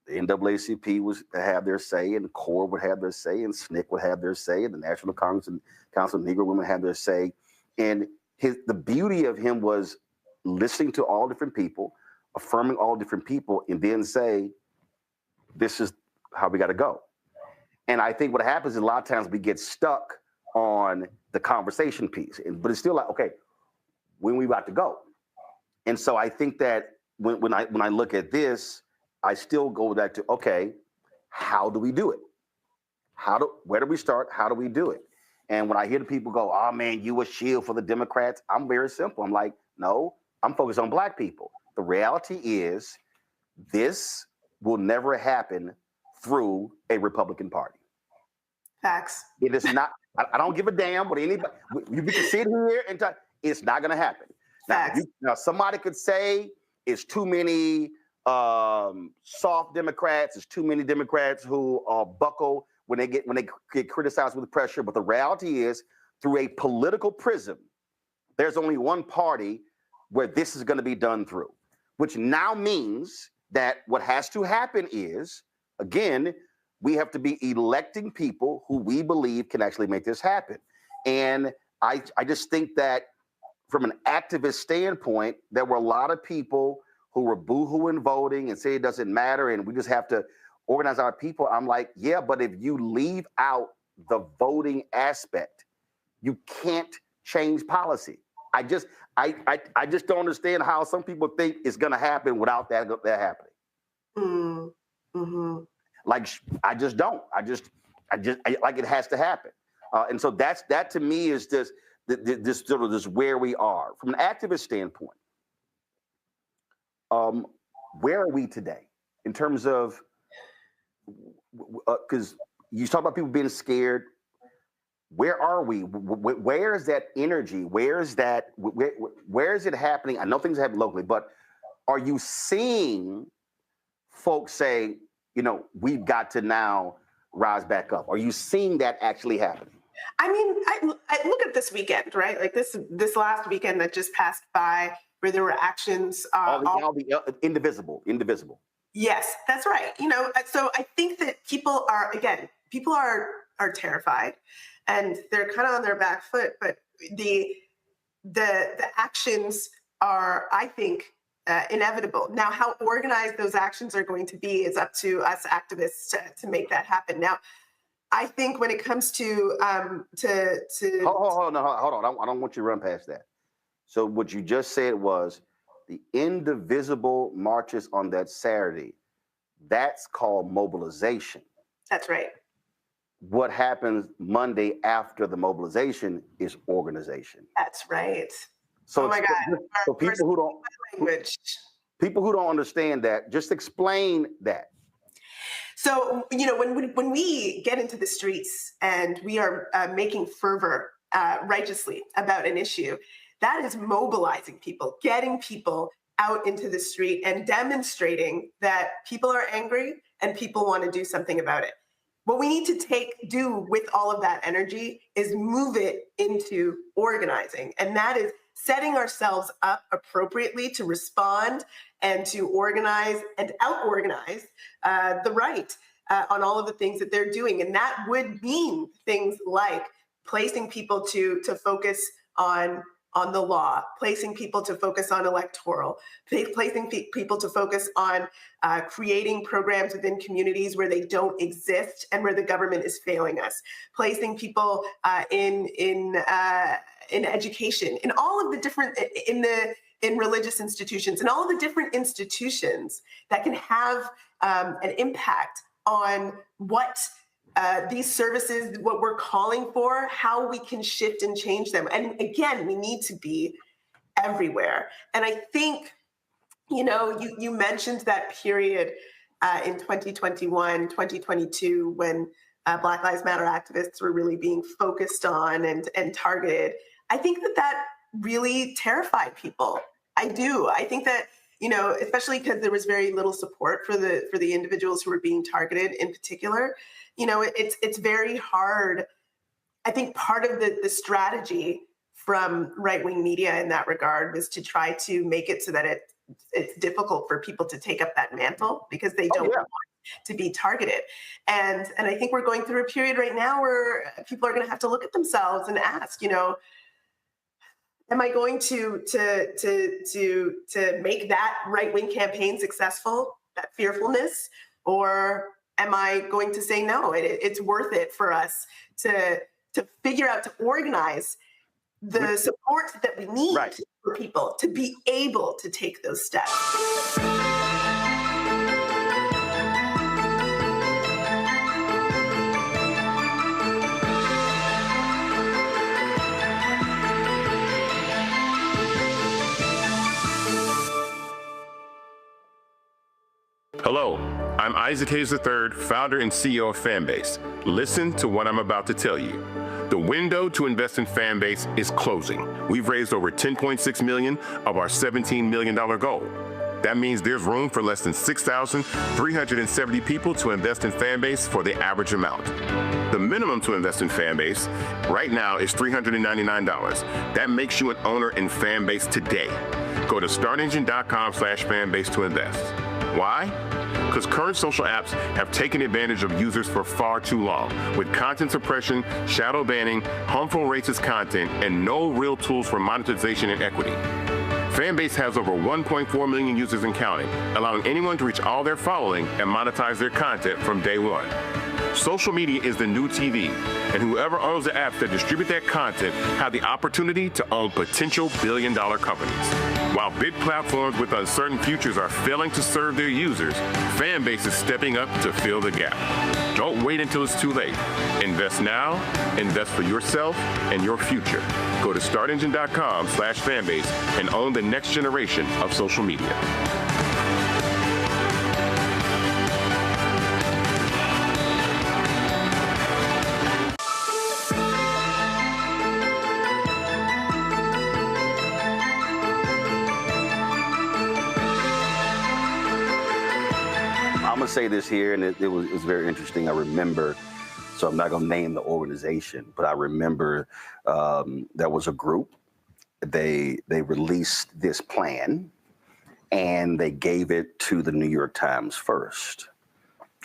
NAACP would have their say, and the CORE would have their say, and SNCC would have their say, and the National Congress and Council of Negro Women have their say. And the beauty of him was listening to all different people, affirming all different people, and then say, this is how we got to go. And I think what happens is a lot of times we get stuck on the conversation piece, but it's still like, okay, when we about to go. And so I think that when I look at this, I still go back to, okay, how do we do it? Where do we start? How do we do it? And when I hear the people go, oh man, you a shield for the Democrats, I'm very simple. I'm like, no, I'm focused on Black people. The reality is this will never happen through a Republican Party. Facts. It is not, I don't give a damn what anybody, you can sit here and talk. It's not going to happen. Now, somebody could say it's too many soft Democrats. It's too many Democrats who buckle when they get criticized with pressure. But the reality is, through a political prism, there's only one party where this is going to be done through, which now means that what has to happen is, again, we have to be electing people who we believe can actually make this happen. And I just think that from an activist standpoint, there were a lot of people who were boohooing voting and say it doesn't matter and we just have to organize our people. I'm like, yeah, but if you leave out the voting aspect, you can't change policy. I just don't understand how some people think it's going to happen without that happening. Mm-hmm. Like, I just don't. I like it has to happen. And so that to me is just this sort of this where we are from an activist standpoint. Where are we today in terms of, because you talk about people being scared. Where are we? Where is that energy? Where is it happening? I know things happen locally, but are you seeing folks say, we've got to now rise back up? Are you seeing that actually happening? I mean, I look at this weekend, right? Like this last weekend that just passed by, where there were actions. All the indivisible. Yes, that's right. So I think that people are terrified, and they're kind of on their back foot. But the actions are, I think, inevitable. Now, how organized those actions are going to be is up to us activists to make that happen. Now, I think when it comes to hold on. I don't want you to run past that. So what you just said was the indivisible marches on that Saturday. That's called mobilization. That's right. What happens Monday after the mobilization is organization. That's right. So oh my God. So people who don't understand that, just explain that. So, when we get into the streets and we are making fervor righteously about an issue, that is mobilizing people, getting people out into the street and demonstrating that people are angry and people want to do something about it. What we need to do with all of that energy is move it into organizing. And that is setting ourselves up appropriately to respond and to organize and out-organize the right on all of the things that they're doing. And that would mean things like placing people to focus on the law, placing people to focus on electoral, placing people to focus on creating programs within communities where they don't exist and where the government is failing us, placing people in education, in all of the different, in religious institutions, and all of the different institutions that can have an impact on what these services, what we're calling for, how we can shift and change them. And again, we need to be everywhere. And I think, you mentioned that period in 2021, 2022, when Black Lives Matter activists were really being focused on and targeted. I think that really terrified people. I do. I think that, especially because there was very little support for the individuals who were being targeted in particular. It's very hard. I think part of the strategy from right-wing media in that regard was to try to make it so that it's difficult for people to take up that mantle because they don't want to be targeted. And I think we're going through a period right now where people are going to have to look at themselves and ask, am I going to make that right-wing campaign successful, that fearfulness, or am I going to say, no, it's worth it for us to figure out, to organize the support that we need for people to be able to take those steps? Hello, I'm Isaac Hayes III, founder and CEO of Fanbase. Listen to what I'm about to tell you. The window to invest in Fanbase is closing. We've raised over $10.6 million of our $17 million goal. That means there's room for less than 6,370 people to invest in Fanbase for the average amount. The minimum to invest in Fanbase right now is $399. That makes you an owner in Fanbase today. Go to startengine.com/fanbase to invest. Why? because current social apps have taken advantage of users for far too long, with content suppression, shadow banning, harmful racist content, and no real tools for monetization and equity. Fanbase has over 1.4 million users and counting, allowing anyone to reach all their following and monetize their content from day one. Social media is the new TV, and whoever owns the apps that distribute that content have the opportunity to own potential billion-dollar companies. While big platforms with uncertain futures are failing to serve their users, Fanbase is stepping up to fill the gap. Don't wait until it's too late. Invest now, invest for yourself and your future. Go to startengine.com/fanbase and own the next generation of social media. I'm going to say this here, and it was very interesting. I remember, so I'm not going to name the organization, but I remember there was a group. They released this plan, and they gave it to the New York Times first.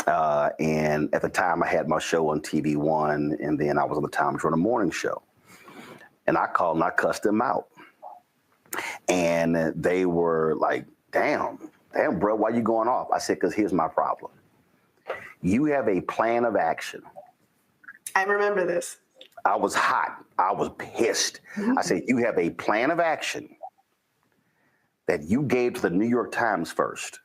And at the time, I had my show on TV One, and then I was on the Times Running morning show. And I called and I cussed them out. And they were like, damn, bro, why you going off? I said, because here's my problem. You have a plan of action. I remember this. I was hot. I was pissed. I said, you have a plan of action that you gave to the New York Times first,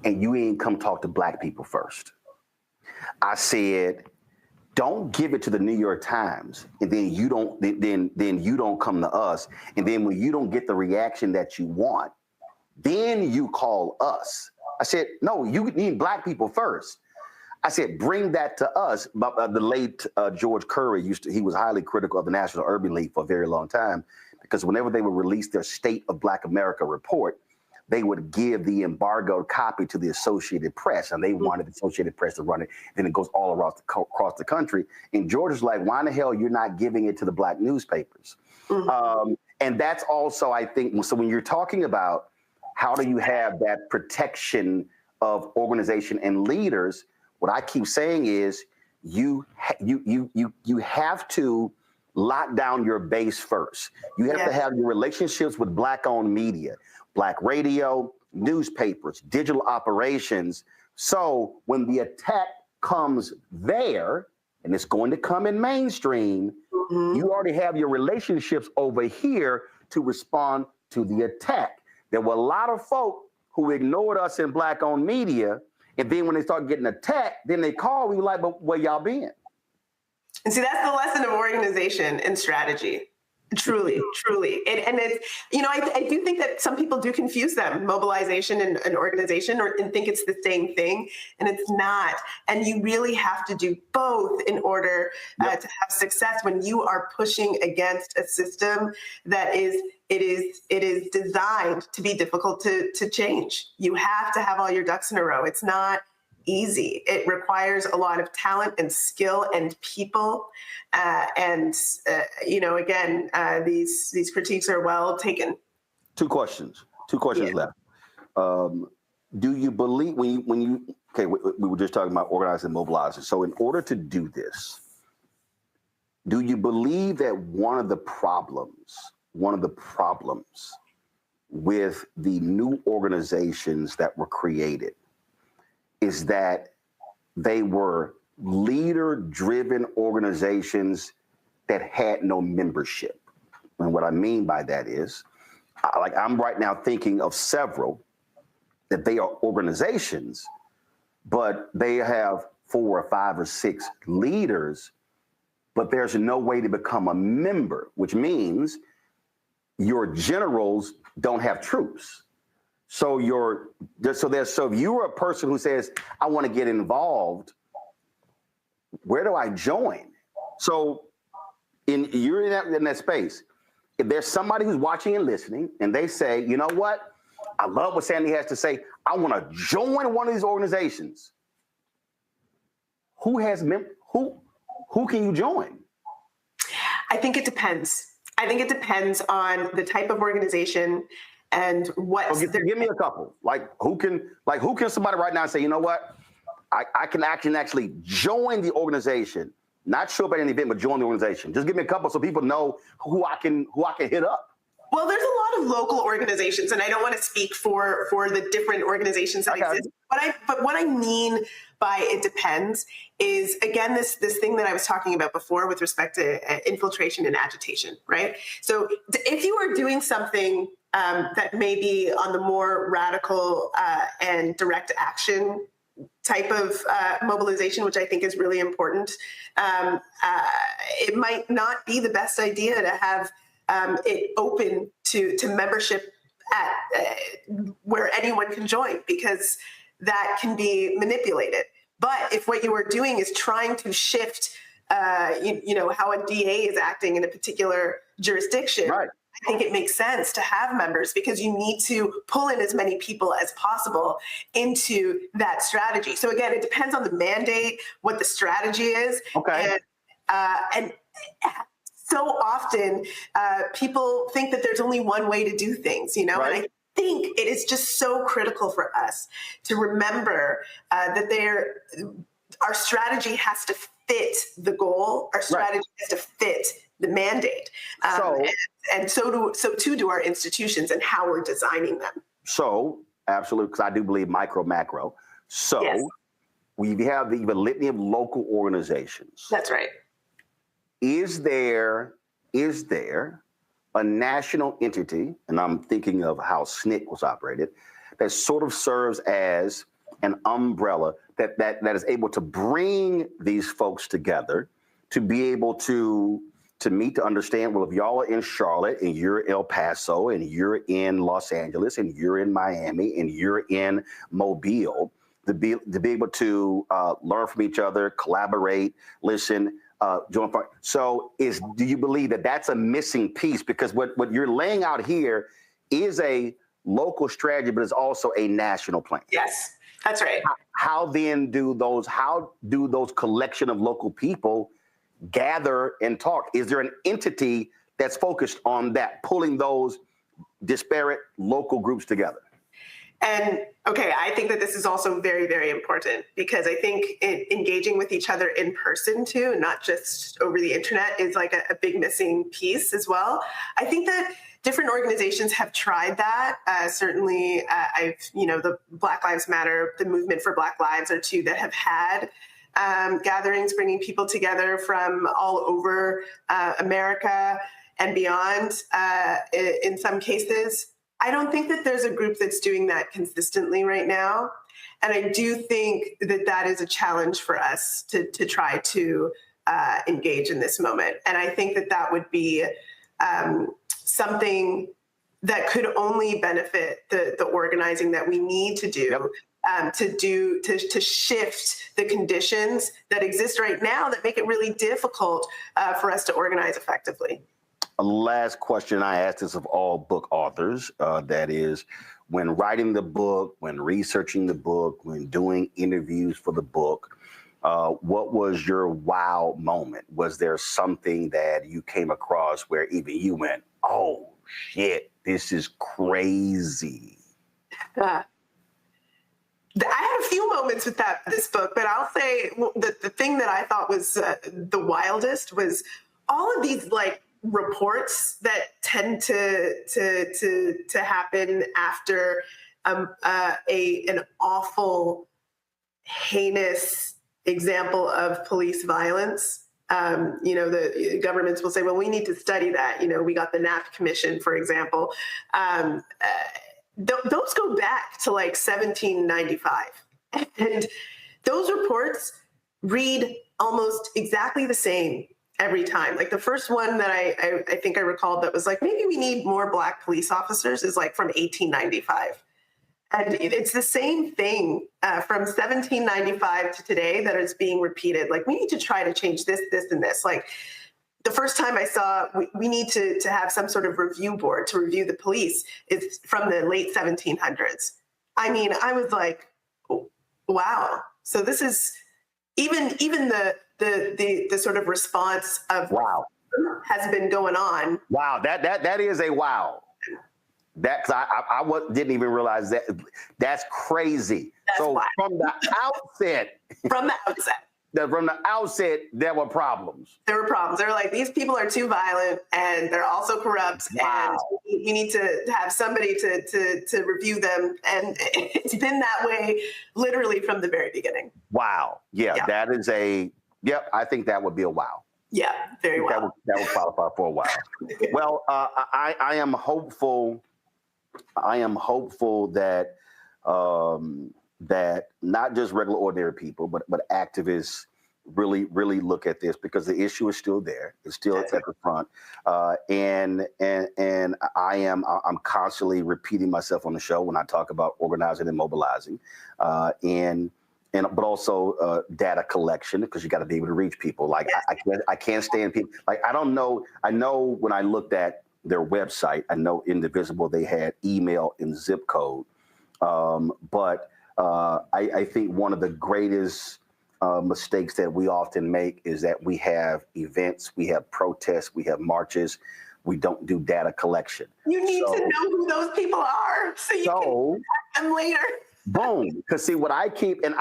and you ain't come talk to black people first. I said, don't give it to the New York Times, and then you don't come to us, and then when you don't get the reaction that you want, then you call us. I said, no, you need black people first. I said, bring that to us. The late George Curry he was highly critical of the National Urban League for a very long time, because whenever they would release their State of Black America report, they would give the embargoed copy to the Associated Press, and they wanted the Associated Press to run it. Then it goes all across the country. And George was like, why in the hell you're not giving it to the black newspapers? And that's also, I think, so when you're talking about how do you have that protection of organization and leaders, what I keep saying is you have to lock down your base first. You have to have your relationships with black-owned media, black radio, newspapers, digital operations. So when the attack comes there, and it's going to come in mainstream, you already have your relationships over here to respond to the attack. There were a lot of folk who ignored us in black-owned media, and then when they start getting attacked, then they call, we were like, but where y'all been? And see, that's the lesson of organization and strategy. Truly. And it's, I do think that some people do confuse them, mobilization and organization, and think it's the same thing, and it's not. And you really have to do both in order to have success when you are pushing against a system that is designed to be difficult to change. You have to have all your ducks in a row. It's not easy. It requires a lot of talent and skill and people. These critiques are well taken. Two questions left. Do you believe we were just talking about organizing and mobilizing. So in order to do this, do you believe that one of the problems with the new organizations that were created is that they were leader-driven organizations that had no membership? And what I mean by that is, I'm right now thinking of several that they are organizations, but they have 4 or 5 or 6 leaders, but there's no way to become a member, which means your generals don't have troops. So if you are a person who says, I want to get involved, where do I join? So you're in that space. If there's somebody who's watching and listening and they say, you know what? I love what Sandy has to say. I want to join one of these organizations. Who can you join? I think it depends. I think it depends on the type of organization and what. So give me a couple. Like who can somebody right now say, you know what, I can actually join the organization, not show up at an event, but join the organization. Just give me a couple so people know who I can hit up. Well, there's a lot of local organizations, and I don't want to speak for the different organizations that exist. But what I mean by it depends is, again, this thing that I was talking about before with respect to infiltration and agitation, right? So if you are doing something that may be on the more radical and direct action type of mobilization, which I think is really important, it might not be the best idea to have it open to membership at where anyone can join, because that can be manipulated. But if what you are doing is trying to shift, how a DA is acting in a particular jurisdiction, right, I think it makes sense to have members, because you need to pull in as many people as possible into that strategy. So again, it depends on the mandate, what the strategy is. Okay. And so often people think that there's only one way to do things, right? And I think it is just so critical for us to remember that our strategy has to fit the goal. Our strategy has to fit the mandate. And so too do our institutions and how we're designing them. So, absolutely, because I do believe micro, macro. So yes, we have the litany of local organizations. That's right. Is there a national entity, and I'm thinking of how SNCC was operated, that sort of serves as an umbrella that is able to bring these folks together to be able to meet, to understand, well, if y'all are in Charlotte and you're El Paso and you're in Los Angeles and you're in Miami and you're in Mobile, to be able to learn from each other, collaborate, listen, join. So do you believe that that's a missing piece? Because what you're laying out here is a local strategy, but it's also a national plan. Yes, that's right. How then do those collection of local people gather and talk? Is there an entity that's focused on that, pulling those disparate local groups together? And okay, I think that this is also very, very important, because I think engaging with each other in person too, not just over the internet, is like a big missing piece as well. I think that different organizations have tried that. Certainly, the Black Lives Matter, the Movement for Black Lives are two that have had gatherings bringing people together from all over America and beyond in some cases. I don't think that there's a group that's doing that consistently right now. And I do think that that is a challenge for us to try to engage in this moment. And I think that that would be something that could only benefit the organizing that we need to do. Yep. To shift the conditions that exist right now that make it really difficult for us to organize effectively. A last question I ask this of all book authors, that is, when writing the book, when researching the book, when doing interviews for the book, what was your wow moment? Was there something that you came across where even you went, oh shit, this is crazy? I had a few moments with this book, but I'll say the thing that I thought was the wildest was all of these reports that tend to happen after an awful, heinous example of police violence. The governments will say, well, we need to study that. We got the Knapp Commission, for example. Those go back to 1795. And those reports read almost exactly the same every time. The first one that I think I recalled that was maybe we need more Black police officers is from 1895. And it's the same thing from 1795 to today that is being repeated. We need to try to change this, this, and this. The first time I saw we need to have some sort of review board to review the police is from the late 1700s. I mean, I was like, wow. So this is even the sort of response of wow has been going on. Wow, that is a wow. Because I didn't even realize that. That's crazy. That's so wild. from the outset, there were problems. There were problems. They were like, these people are too violent and they're also corrupt. Wow. And we need to have somebody to review them. And it's been that way literally from the very beginning. Wow. Yeah. That is I think that would be a wow. Yeah, very well. That would qualify for a while. Well, I am hopeful. I am hopeful that that not just regular ordinary people, but activists really look at this, because the issue is still there. It's still at the front, and I'm constantly repeating myself on the show when I talk about organizing and mobilizing, but also data collection, because you got to be able to reach people. Like I can't stand people. Like I don't know. I know when I looked at their website, I know Indivisible, they had email and zip code, but I think one of the greatest mistakes that we often make is that we have events, we have protests, we have marches. We don't do data collection. You need to know who those people are so you can contact them later. Boom. Because see what I keep, it's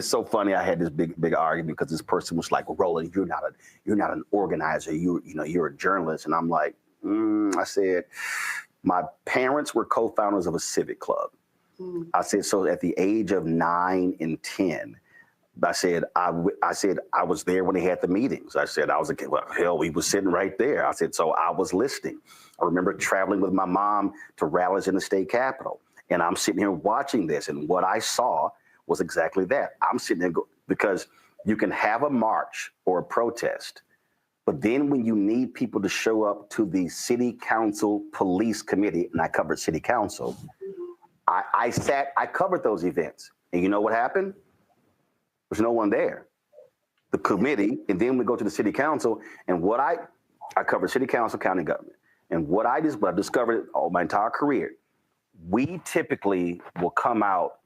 so funny. I had this big argument because this person was like, well, Roland, you're not an organizer. You're a journalist. And I'm like, I said, my parents were co-founders of a civic club. I said, so at the age of 9 and 10, I said I was there when they had the meetings. I said I was a kid. Well, hell, we was sitting right there. I said, so I was listening. I remember traveling with my mom to rallies in the state capitol. And I'm sitting here watching this, and what I saw was exactly that. I'm sitting there because you can have a march or a protest, but then when you need people to show up to the city council police committee, and I covered city council, I covered those events. And you know what happened? There's no one there. The committee, and then we go to the city council, and what I covered city council, county government. And what I discovered all my entire career, we typically will come out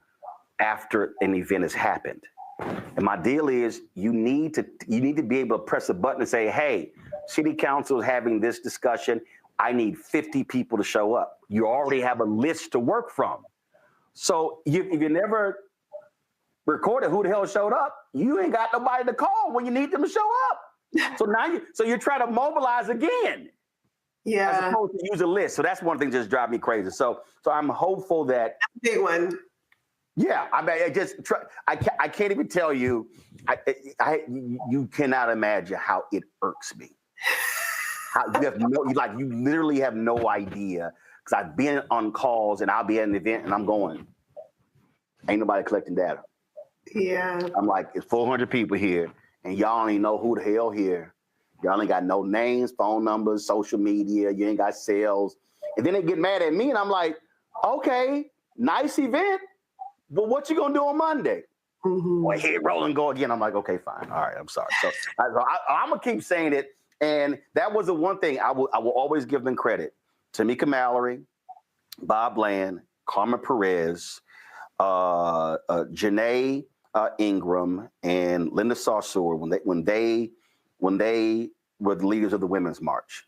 after an event has happened. And my deal is you need to be able to press a button and say, hey, city council is having this discussion. I need 50 people to show up. You already have a list to work from. So if you never recorded who the hell showed up, you ain't got nobody to call when you need them to show up. So you're trying to mobilize again. Yeah. As opposed to use a list. So that's one thing that just drives me crazy. So I'm hopeful that big one. Yeah, I mean, I can't even tell you. You cannot imagine how it irks me. You literally have no idea, because I've been on calls and I'll be at an event and I'm going, ain't nobody collecting data. Yeah. I'm like, it's 400 people here and y'all don't even know who the hell here. Y'all ain't got no names, phone numbers, social media. You ain't got sales. And then they get mad at me and I'm like, okay, nice event. But what you gonna do on Monday? Well, here, Roland, go again. I'm like, okay, fine. All right, I'm sorry. So I'm gonna keep saying it. And that was the one thing I will always give them credit. Tamika Mallory, Bob Bland, Carmen Perez, Janae Ingram, and Linda Sarsour, when they were the leaders of the Women's March,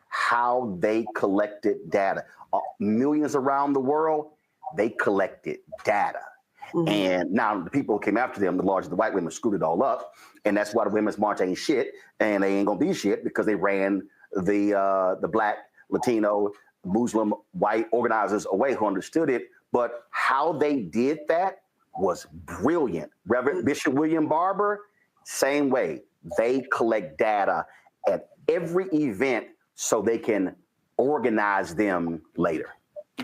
how they collected data. Millions around the world, they collected data. And now the people who came after them, the white women, screwed it all up. And that's why the Women's March ain't shit. And they ain't gonna be shit, because they ran the Black, Latino, Muslim, white organizers away who understood it. But how they did that was brilliant. Reverend Bishop William Barber, same way. They collect data at every event so they can organize them later.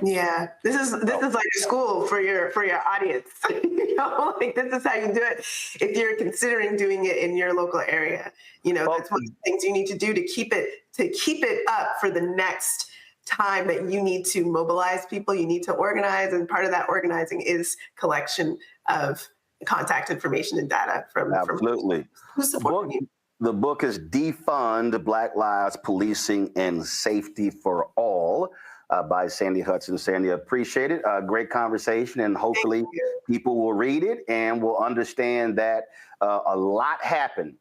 Yeah, this is like a school for your audience. This is how you do it if you're considering doing it in your local area. That's one of the things you need to do to keep it up for the next time that you need to mobilize people. You need to organize, and part of that organizing is collection of contact information and data from absolutely. Who's supporting you. The book is Defund Black Lives, Policing and Safety for All, by Sandy Hudson. Sandy, appreciate it. Great conversation, and hopefully people will read it and will understand that a lot happened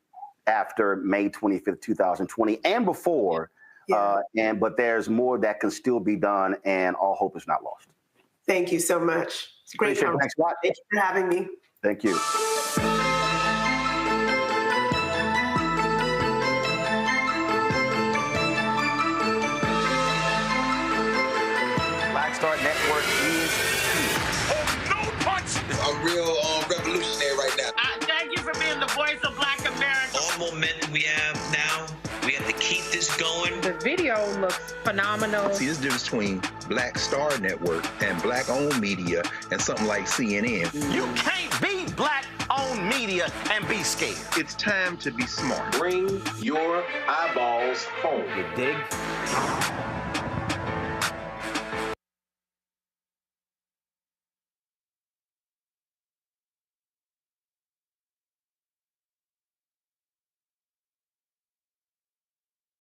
after May 25th, 2020, and before, But there's more that can still be done, and all hope is not lost. Thank you so much. It's a great conversation. Thanks a lot. Thank you for having me. Thank you. Black Star Network is here. No punch! I'm real revolutionary right now. Thank you for being the voice of Black America. All momentum we have now, we have to keep this going. The video looks phenomenal. See, this difference between Black Star Network and black-owned media and something like CNN. You can't be black-owned media and be scared. It's time to be smart. Bring your eyeballs home. You dig?